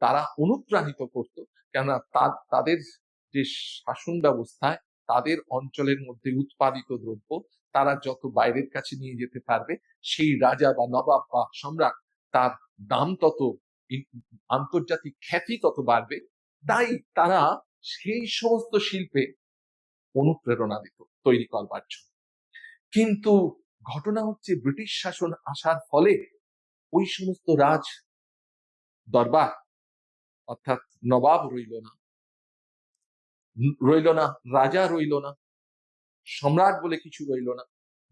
তারা অনুপ্রাণিত করত, কেননা তাদের যে শাসন ব্যবস্থায় তাদের অঞ্চলের মধ্যে উৎপাদিত দ্রব্য তারা যত বাইরের কাছে নিয়ে যেতে পারবে, সেই রাজা বা নবাব বা সম্রাট তার দাম তত, আন্তর্জাতিক খ্যাতি তত বাড়বে। তাই তারা সেই সমস্ত শিল্পে অনুপ্রেরণা দিত তৈরি করবার জন্য। কিন্তু ঘটনা হচ্ছে, ব্রিটিশ শাসন আসার ফলে ওই সমস্ত রাজ দরবার, অর্থাৎ নবাব রইল না, রাজা রইল না, সম্রাট বলে কিছু রইল না,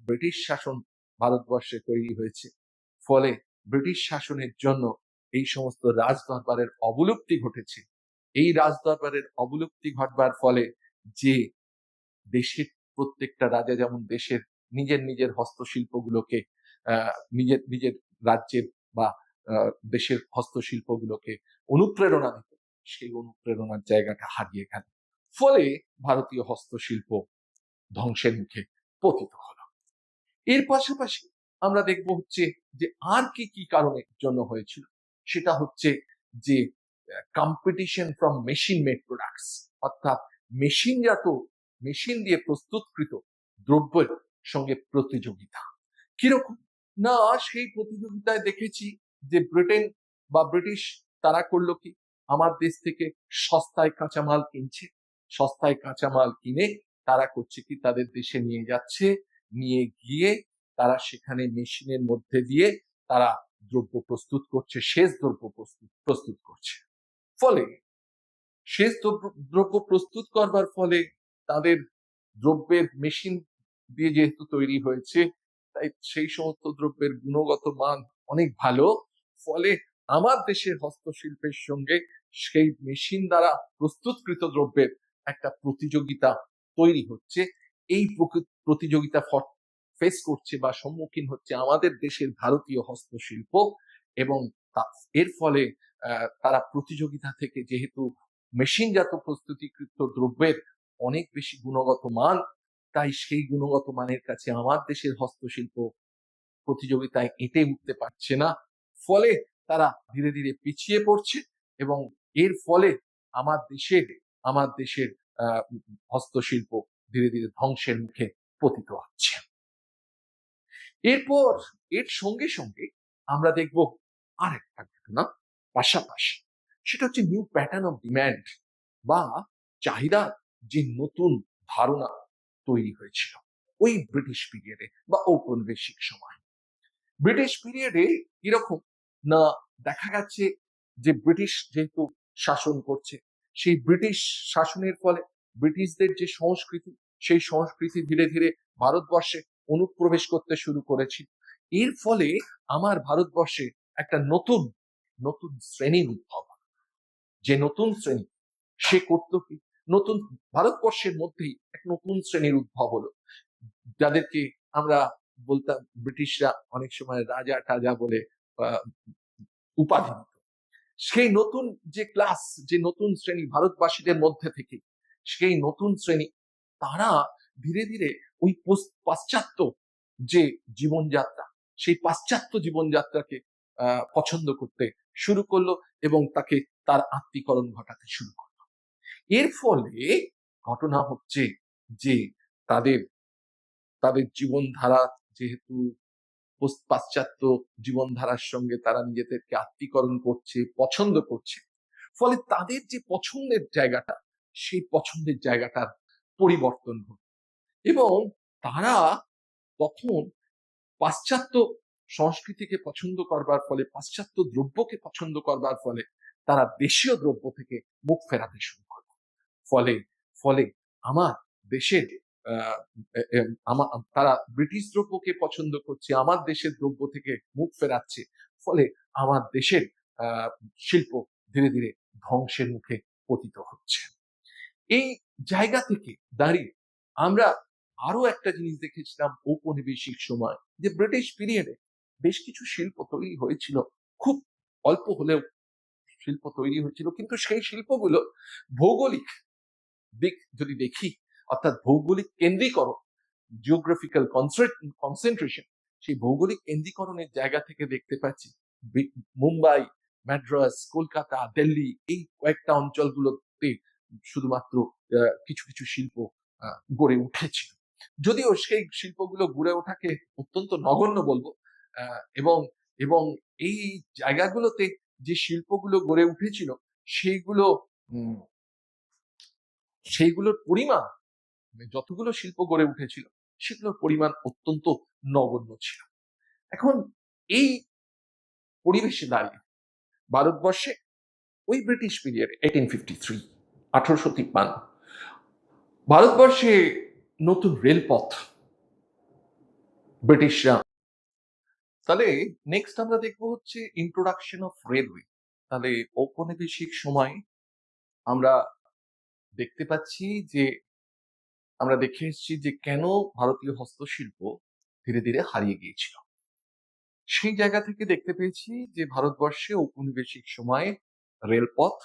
ব্রিটিশ শাসন ভারতবর্ষে তৈরি হয়েছে। ফলে ব্রিটিশ শাসনের জন্য এই সমস্ত রাজ দরবারের অবলুপ্তি ঘটেছে। এই রাজ দরবারের অবলুপ্তি ঘটবার ফলে যে দেশের প্রত্যেকটা রাজা যেমন দেশের নিজের নিজের হস্তশিল্পগুলোকে নিজের নিজের রাজ্যের বা দেশের হস্তশিল্পগুলোকে অনুপ্রেরণা দিত, সেই অনুপ্রেরণার জায়গাটা হারিয়ে গেল। ফলে ভারতীয় হস্তশিল্প ধ্বংসের মুখে পতিত হলো। এর পাশাপাশি আমরা দেখব হচ্ছে যে আর কি কি কারণের জন্য হয়েছিল, সেটা হচ্ছে যে competition from machine made products, অর্থাৎ মেশিন দিয়ে প্রস্তুতকৃত দ্রব্যের সঙ্গে প্রতিযোগিতা। কিরকম না, সেই প্রতিযোগিতায় দেখেছি যে ব্রিটেন বা ব্রিটিশ তারা করলো কি, আমার দেশ থেকে সস্তায় কাঁচামাল কিনছে, সস্তায় কাঁচামাল কিনে তারা করছে কি, তাদের দেশে নিয়ে যাচ্ছে, নিয়ে গিয়ে তারা সেখানে মেশিনের মধ্যে দিয়ে তারা দ্রব্য প্রস্তুত করছে, শেষ দ্রব্য প্রস্তুত করছে। ফলে শেষ দ্রব্য প্রস্তুত করবার ফলে তাদের দ্রব্যের মেশিন দিয়ে যেহেতু তৈরি হয়েছে, তাই সেই সমস্ত দ্রব্যের গুণগত মান অনেক ভালো। ফলে আমার দেশের হস্তশিল্পের সঙ্গে সেই মেশিন দ্বারা প্রস্তুতকৃত দ্রব্যের একটা প্রতিযোগিতা তৈরি হচ্ছে। এই প্রতিযোগিতা ফেস করছে বা সম্মুখীন হচ্ছে আমাদের দেশের ভারতীয় হস্তশিল্প, এবং এর ফলে তারা প্রতিযোগিতা থেকে, যেহেতু মেশিনজাত প্রস্তুতিকৃত দ্রব্যের অনেক বেশি গুণগত মান, তাই সেই গুণগত মানের কাছে আমার দেশের হস্তশিল্প প্রতিযোগিতায় এঁটে উঠতে পারছে না। ফলে তারা ধীরে ধীরে পিছিয়ে পড়ছে, এবং এর ফলে আমার দেশের হস্তশিল্প ধীরে ধীরে ধ্বংসের মুখে পতিত হচ্ছে। এরপর এর সঙ্গে সঙ্গে আমরা দেখব আরেকটা ঘটনা পাশাপাশি, সেটা হচ্ছে নিউ প্যাটার্ন অফ ডিম্যান্ড, বা চাহিদার যে নতুন ধারণা তৈরি হয়েছিল ওই ব্রিটিশ পিরিয়ডে বা ঔপনিবেশিক সময়। ব্রিটিশ পিরিয়ডে এরকম না, দেখা গেছে যে ব্রিটিশ যেহেতু শাসন করছে, সেই ব্রিটিশ শাসনের ফলে ব্রিটিশদের যে সংস্কৃতি, সেই সংস্কৃতি ধীরে ধীরে ভারতবর্ষে অনুপ্রবেশ করতে শুরু করেছিল। এর ফলে আমার ভারতবর্ষে একটা নতুন নতুন শ্রেণীর উদ্ভব হলো। যে নতুন শ্রেণী, সে করতো কি, নতুন ভারতবর্ষের মধ্যেই এক নতুন শ্রেণীর উদ্ভব হলো, যাদেরকে আমরা বলতাম, ব্রিটিশরা অনেক সময় রাজা টাজা বলে উপাধি দিত। সেই নতুন যে ক্লাস, যে নতুন শ্রেণী ভারতবাসীদের মধ্যে থেকে, সেই নতুন শ্রেণী তারা ধীরে ধীরে ওই পাশ্চাত্য যে জীবনযাত্রা, সেই পাশ্চাত্য জীবনযাত্রাকে পছন্দ করতে শুরু করলো এবং তাকে তার আত্মীকরণ ঘটাতে শুরু করলো। এর ফলে ঘটনা হচ্ছে যে তাদের তাদের জীবনধারা যেহেতু পাশ্চাত্য জীবনধারার সঙ্গে তারা নিজেদেরকে আত্মীকরণ করছে, পছন্দ করছে, ফলে তাদের যে পছন্দের জায়গাটা, সেই পছন্দের জায়গাটার পরিবর্তন হল এবং তারা তখন পাশ্চাত্য সংস্কৃতিকে পছন্দ করবার ফলে, পাশ্চাত্য দ্রব্যকে পছন্দ করবার ফলে তারা দেশীয় দ্রব্য থেকে মুখ ফেরাতে শুরু করল। ফলে ফলে আমার দেশের তারা ব্রিটিশ দ্রব্যকে পছন্দ করছে, আমার দেশের দ্রব্য থেকে মুখ ফেরাচ্ছে। ফলে আমার দেশের শিল্প ধীরে ধীরে ধ্বংসের মুখে পতিত হচ্ছে। এই জায়গা থেকে দাঁড়িয়ে আমরা আরো একটা জিনিস দেখেছিলাম ঔপনিবেশিক সময়, যে ব্রিটিশ পিরিয়ডে বেশ কিছু শিল্প তৈরি হয়েছিল, খুব অল্প হলেও শিল্প তৈরি হয়েছিল, কিন্তু সেই শিল্পগুলো ভৌগোলিক দিক যদি দেখি, অর্থাৎ ভৌগোলিক কেন্দ্রীকরণ, জিওগ্রাফিক্যাল কনসেন্ট্রেশন, সেই ভৌগোলিক কেন্দ্রীকরণের জায়গা থেকে দেখতে পাচ্ছি মুম্বাই, মাদ্রাস, কলকাতা, দিল্লি, এই কয়েকটা অঞ্চলগুলোতে শুধুমাত্র কিছু কিছু শিল্প গড়ে উঠেছিল। যদিও সেই শিল্পগুলো গড়ে ওঠাকে অত্যন্ত নগণ্য বলবো, এবং এবং এই জায়গাগুলোতে যে শিল্পগুলো গড়ে উঠেছিল সেইগুলো সেইগুলোর পরিমাণ, যতগুলো শিল্প গড়ে উঠেছিল সেগুলোর পরিমাণ অত্যন্ত নগণ্য ছিল। এখন এই পরিবেশে দাঁড়িয়ে ভারতবর্ষে ওই ব্রিটিশ পিরিয়ডে 1853 ভারতবর্ষে নতুন রেলপথ ব্রিটিশরা। তাহলে নেক্সট আমরা দেখবো হচ্ছে ইন্ট্রোডাকশন অফ রেলওয়ে। তাহলে ঔপনিবেশিক সময় আমরা দেখতে পাচ্ছি যে, আমরা দেখে এসেছি যে কেন ভারতীয় হস্তশিল্প ধীরে ধীরে হারিয়ে গিয়েছিল। সেই জায়গা থেকে দেখতে পেয়েছি যে ভারতবর্ষে ঔপনিবেশিক সময়ে রেলপথ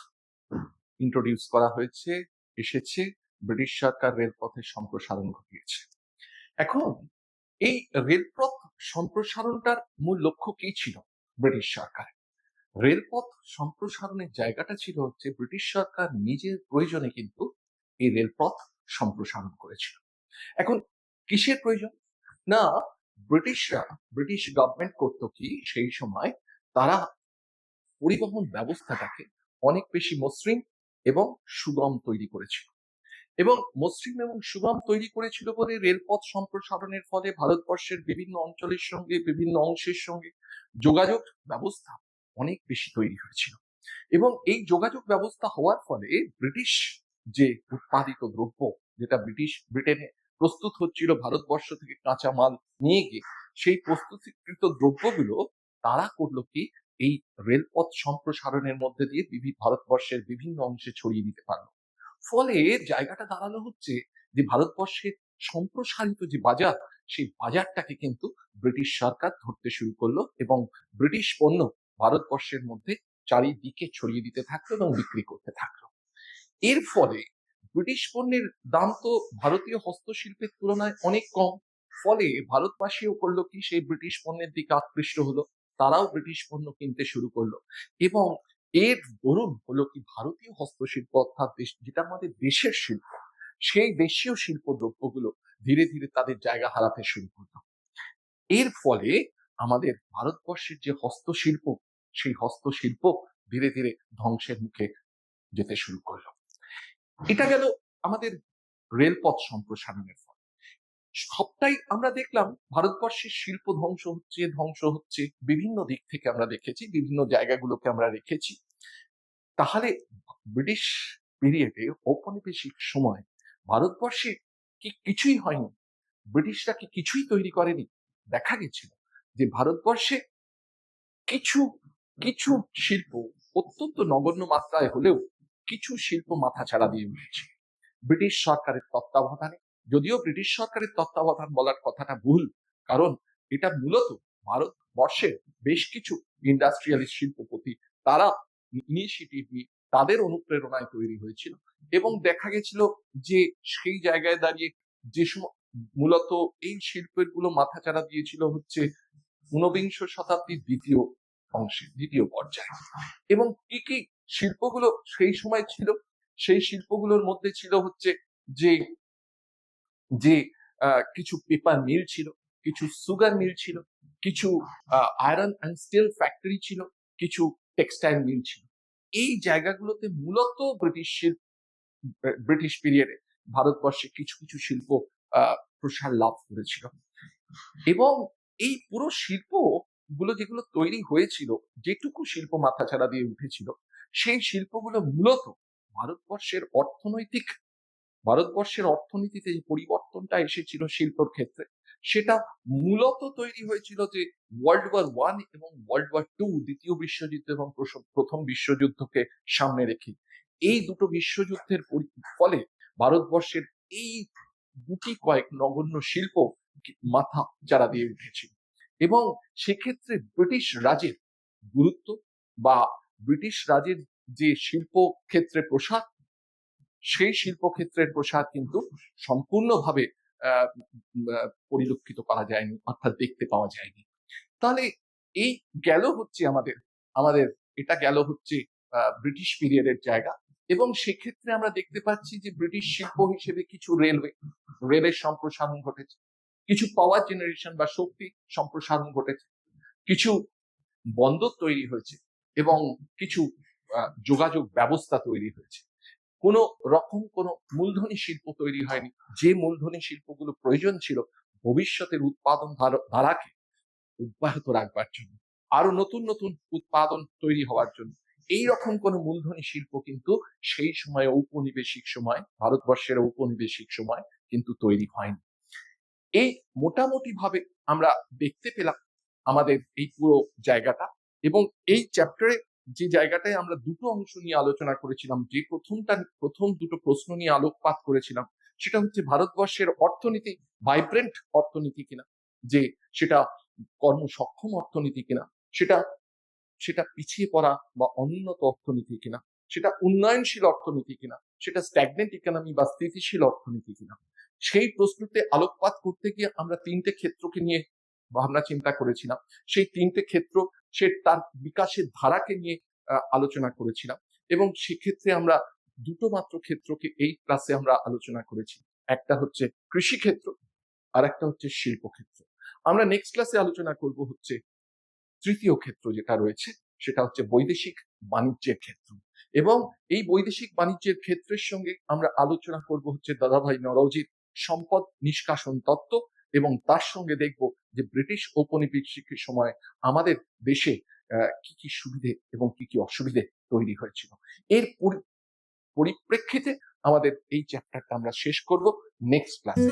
ইন্ট্রোডিউস করা হয়েছে, এসেছে, ব্রিটিশ সরকার রেলপথের সম্প্রসারণ ঘটিয়েছে। এখন এই রেলপথ সম্প্রসারণটার মূল লক্ষ্য কি ছিল ব্রিটিশ সরকার? রেলপথ সম্প্রসারণের জায়গাটা ছিল হচ্ছে ব্রিটিশ সরকার নিজের প্রয়োজনে কিন্তু এই রেলপথ সম্প্রসারণ করেছিল। এখন কিসের প্রয়োজন? না, ব্রিটিশ গভর্নমেন্ট করতো কি সেই সময়, তারা পরিবহন ব্যবস্থাটাকে অনেক বেশি মসৃণ এবং সুগম তৈরি করেছিল, এবং মসৃণ এবং সুগম তৈরি করেছিল বলে রেলপথ সম্প্রসারণের ফলে ভারতবর্ষের বিভিন্ন অঞ্চলের সঙ্গে, বিভিন্ন অংশের সঙ্গে যোগাযোগ ব্যবস্থা অনেক বেশি তৈরি হয়েছিল। এবং এই যোগাযোগ ব্যবস্থা হওয়ার ফলে ব্রিটিশ যে উৎপাদিত দ্রব্য, যেটা ব্রিটেনে প্রস্তুত হচ্ছিল ভারতবর্ষ থেকে কাঁচা মাল নিয়ে গিয়ে, সেই প্রস্তুতকৃত দ্রব্যগুলো তারা করলো কি, এই রেলপথ সম্প্রসারণের মধ্যে দিয়ে ভারতবর্ষের বিভিন্ন অংশে ছড়িয়ে দিতে পারলো। ফলে জায়গাটা দাঁড়ানো হচ্ছে যে ভারতবর্ষের সম্প্রসারিত যে বাজার, সেই বাজারটাকে কিন্তু ব্রিটিশ সরকার ধরতে শুরু করলো এবং ব্রিটিশ পণ্য ভারতবর্ষের মধ্যে চারিদিকে ছড়িয়ে দিতে থাকলো এবং বিক্রি করতে থাকলো। এর ফলে ব্রিটিশ পণ্যের দাম তো ভারতীয় হস্তশিল্পের তুলনায় অনেক কম। ফলে ভারতবাসীও করলো কি, সেই ব্রিটিশ পণ্যের দিকে আকৃষ্ট হলো, তারাও ব্রিটিশ পণ্য কিনতে শুরু করলো। এবং এর দরুন হলো কি, ভারতীয় হস্তশিল্প অর্থাৎ যেটা আমাদের দেশের শিল্প, সেই দেশীয় শিল্প দ্রব্যগুলো ধীরে ধীরে তাদের জায়গা হারাতে শুরু করলো। এর ফলে আমাদের ভারতবর্ষের যে হস্তশিল্প, সেই হস্তশিল্প ধীরে ধীরে ধ্বংসের মুখে যেতে শুরু করলো। এটা গেল আমাদের রেলপথ সম্প্রসারণের ফলে। সবটাই আমরা দেখলাম ভারতবর্ষের শিল্প ধ্বংস হচ্ছে বিভিন্ন দিক থেকে আমরা দেখেছি, বিভিন্ন জায়গাগুলোকে আমরা রেখেছি। তাহলে ব্রিটিশ পিরিয়ডে ঔপনিবেশিক সময় ভারতবর্ষে কি কিছুই হয়নি? ব্রিটিশরা কি কিছুই তৈরি করেনি? দেখা গেছিল যে ভারতবর্ষে কিছু কিছু শিল্প অত্যন্ত নগণ্য মাত্রায় হলেও কিছু শিল্প মাথাছাড়া দিয়ে উঠেছে ব্রিটিশ সরকারের তত্ত্বাবধানে। যদিও ব্রিটিশ সরকারের তত্ত্বাবধান বলার কথাটা ভুল, কারণ এটা মূলত ভারতবর্ষের বেশ কিছু ইন্ডাস্ট্রিয়ালিস্ট শিল্পপতি তারা ইনিশিয়েটিভ নিয়ে তাদের অনুপ্রেরণায় তৈরি হয়েছিল। এবং দেখা গেছিল যে সেই জায়গায় দাঁড়িয়ে যে মূলত এই শিল্পের গুলো মাথাচাড়া দিয়েছিল হচ্ছে ঊনবিংশ শতাব্দীর দ্বিতীয় পর্যায়ে। এবং কি কি শিল্পগুলো সেই সময় ছিল? সেই শিল্পগুলোর মধ্যে ছিল হচ্ছে যে যে কিছু পেপার মিল ছিল, কিছু সুগার মিল ছিল, কিছু আয়রন অ্যান্ড স্টিল ফ্যাক্টরি ছিল, কিছু টেক্সটাইল মিল ছিল। এই জায়গাগুলোতে মূলত ব্রিটিশ পিরিয়ডে ভারতবর্ষে কিছু কিছু শিল্প প্রসার লাভ করেছিল। এবং এই পুরো শিল্প গুলো যেগুলো তৈরি হয়েছিল, যেটুকু শিল্প মাথাছাড়া দিয়ে উঠেছিল, সেই শিল্পগুলো মূলত ভারতবর্ষের অর্থনীতিতে যে পরিবর্তনটা এসেছিল শিল্পর ক্ষেত্রে, সেটা মূলত তৈরি হয়েছিল যে ওয়ার্ল্ড ওয়ার 1 এবং ওয়ার্ল্ড ওয়ার 2, দ্বিতীয় বিশ্বযুদ্ধ এবং প্রথম বিশ্বযুদ্ধকে সামনে রেখে। এই দুটো বিশ্বযুদ্ধের ফলে ভারতবর্ষের এই গুটি কয়েক নগণ্য শিল্প মাথা চাড়া দিয়ে উঠেছিল। এবং সেক্ষেত্রে ব্রিটিশ রাজের গুরুত্ব বা ব্রিটিশ রাজের যে শিল্প ক্ষেত্রে প্রসার, সেই শিল্পক্ষেত্রের প্রসার কিন্তু সম্পূর্ণভাবে পরিলক্ষিত করা যায়নি, অর্থাৎ দেখতে পাওয়া যায়নি। তাহলে এই গেল হচ্ছে আমাদের এটা গেল হচ্ছে ব্রিটিশ পিরিয়ডের জায়গা। এবং সেক্ষেত্রে আমরা দেখতে পাচ্ছি যে ব্রিটিশ শিল্প হিসেবে কিছু রেলের সম্প্রসারণ ঘটেছে, কিছু পাওয়ার জেনারেশন বা শক্তি সম্প্রসারণ ঘটেছে, কিছু বন্দর তৈরি হয়েছে এবং কিছু যোগাযোগ ব্যবস্থা তৈরি হয়েছে। কোনো রকম কোনো মূলধনী শিল্প তৈরি হয়নি, যে মূলধনী শিল্পগুলো প্রয়োজন ছিল ভবিষ্যতের উৎপাদন ধারাকে অব্যাহত রাখবার জন্য, আরো নতুন নতুন উৎপাদন তৈরি হওয়ার জন্য। এই রকম কোন মূলধনী শিল্প কিন্তু সেই সময় ভারতবর্ষের ঔপনিবেশিক সময় কিন্তু তৈরি হয়নি। এই মোটামুটি ভাবে আমরা দেখতে পেলাম আমাদের এই পুরো জায়গাটা। এবং এই চ্যাপ্টারে যে জায়গাটায় আমরা দুটো অংশ নিয়ে আলোচনা করেছিলাম, যে প্রথম দুটো প্রশ্ন নিয়ে আলোকপাত করেছিলাম, সেটা হচ্ছে ভারতবর্ষের অর্থনীতি ভাইব্রেন্ট অর্থনীতি কিনা, যে সেটা কর্মসক্ষম অর্থনীতি কিনা, সেটা পিছিয়ে পড়া বা অনুন্নত অর্থনীতি কিনা, সেটা উন্নয়নশীল অর্থনীতি কিনা, সেটা স্ট্যাগনেন্ট ইকোনমি বা স্থিতিশীল অর্থনীতি কিনা। সেই প্রশ্নতে আলোকপাত করতে গিয়ে আমরা তিনটে ক্ষেত্রকে নিয়ে ভাবনা চিন্তা করেছিলাম। সেই তিনটে ক্ষেত্র তার বিকাশের ধারাকে নিয়ে আলোচনা করেছিলাম। এবং সেক্ষেত্রে আমরা দুটো মাত্র ক্ষেত্রকে এই ক্লাসে আমরা আলোচনা করেছি। একটা হচ্ছে কৃষি ক্ষেত্র, আর একটা হচ্ছে শিল্প ক্ষেত্র। আমরা নেক্সট ক্লাসে আলোচনা করব হচ্ছে তৃতীয় ক্ষেত্র যেটা রয়েছে, সেটা হচ্ছে বৈদেশিক বাণিজ্যের ক্ষেত্র। এবং এই বৈদেশিক বাণিজ্যের ক্ষেত্রের সঙ্গে আমরা আলোচনা করব হচ্ছে দাদাভাই নওরোজির সম্পদ নিষ্কাশন তত্ত্ব, এবং তার সঙ্গে দেখব যে ব্রিটিশ ঔপনিবেশিকের সময় আমাদের দেশে কি কি সুবিধে এবং কি কি অসুবিধে তৈরি হয়েছিল। এর পরিপ্রেক্ষিতে আমাদের এই চ্যাপ্টারটা আমরা শেষ করব নেক্সট ক্লাসে।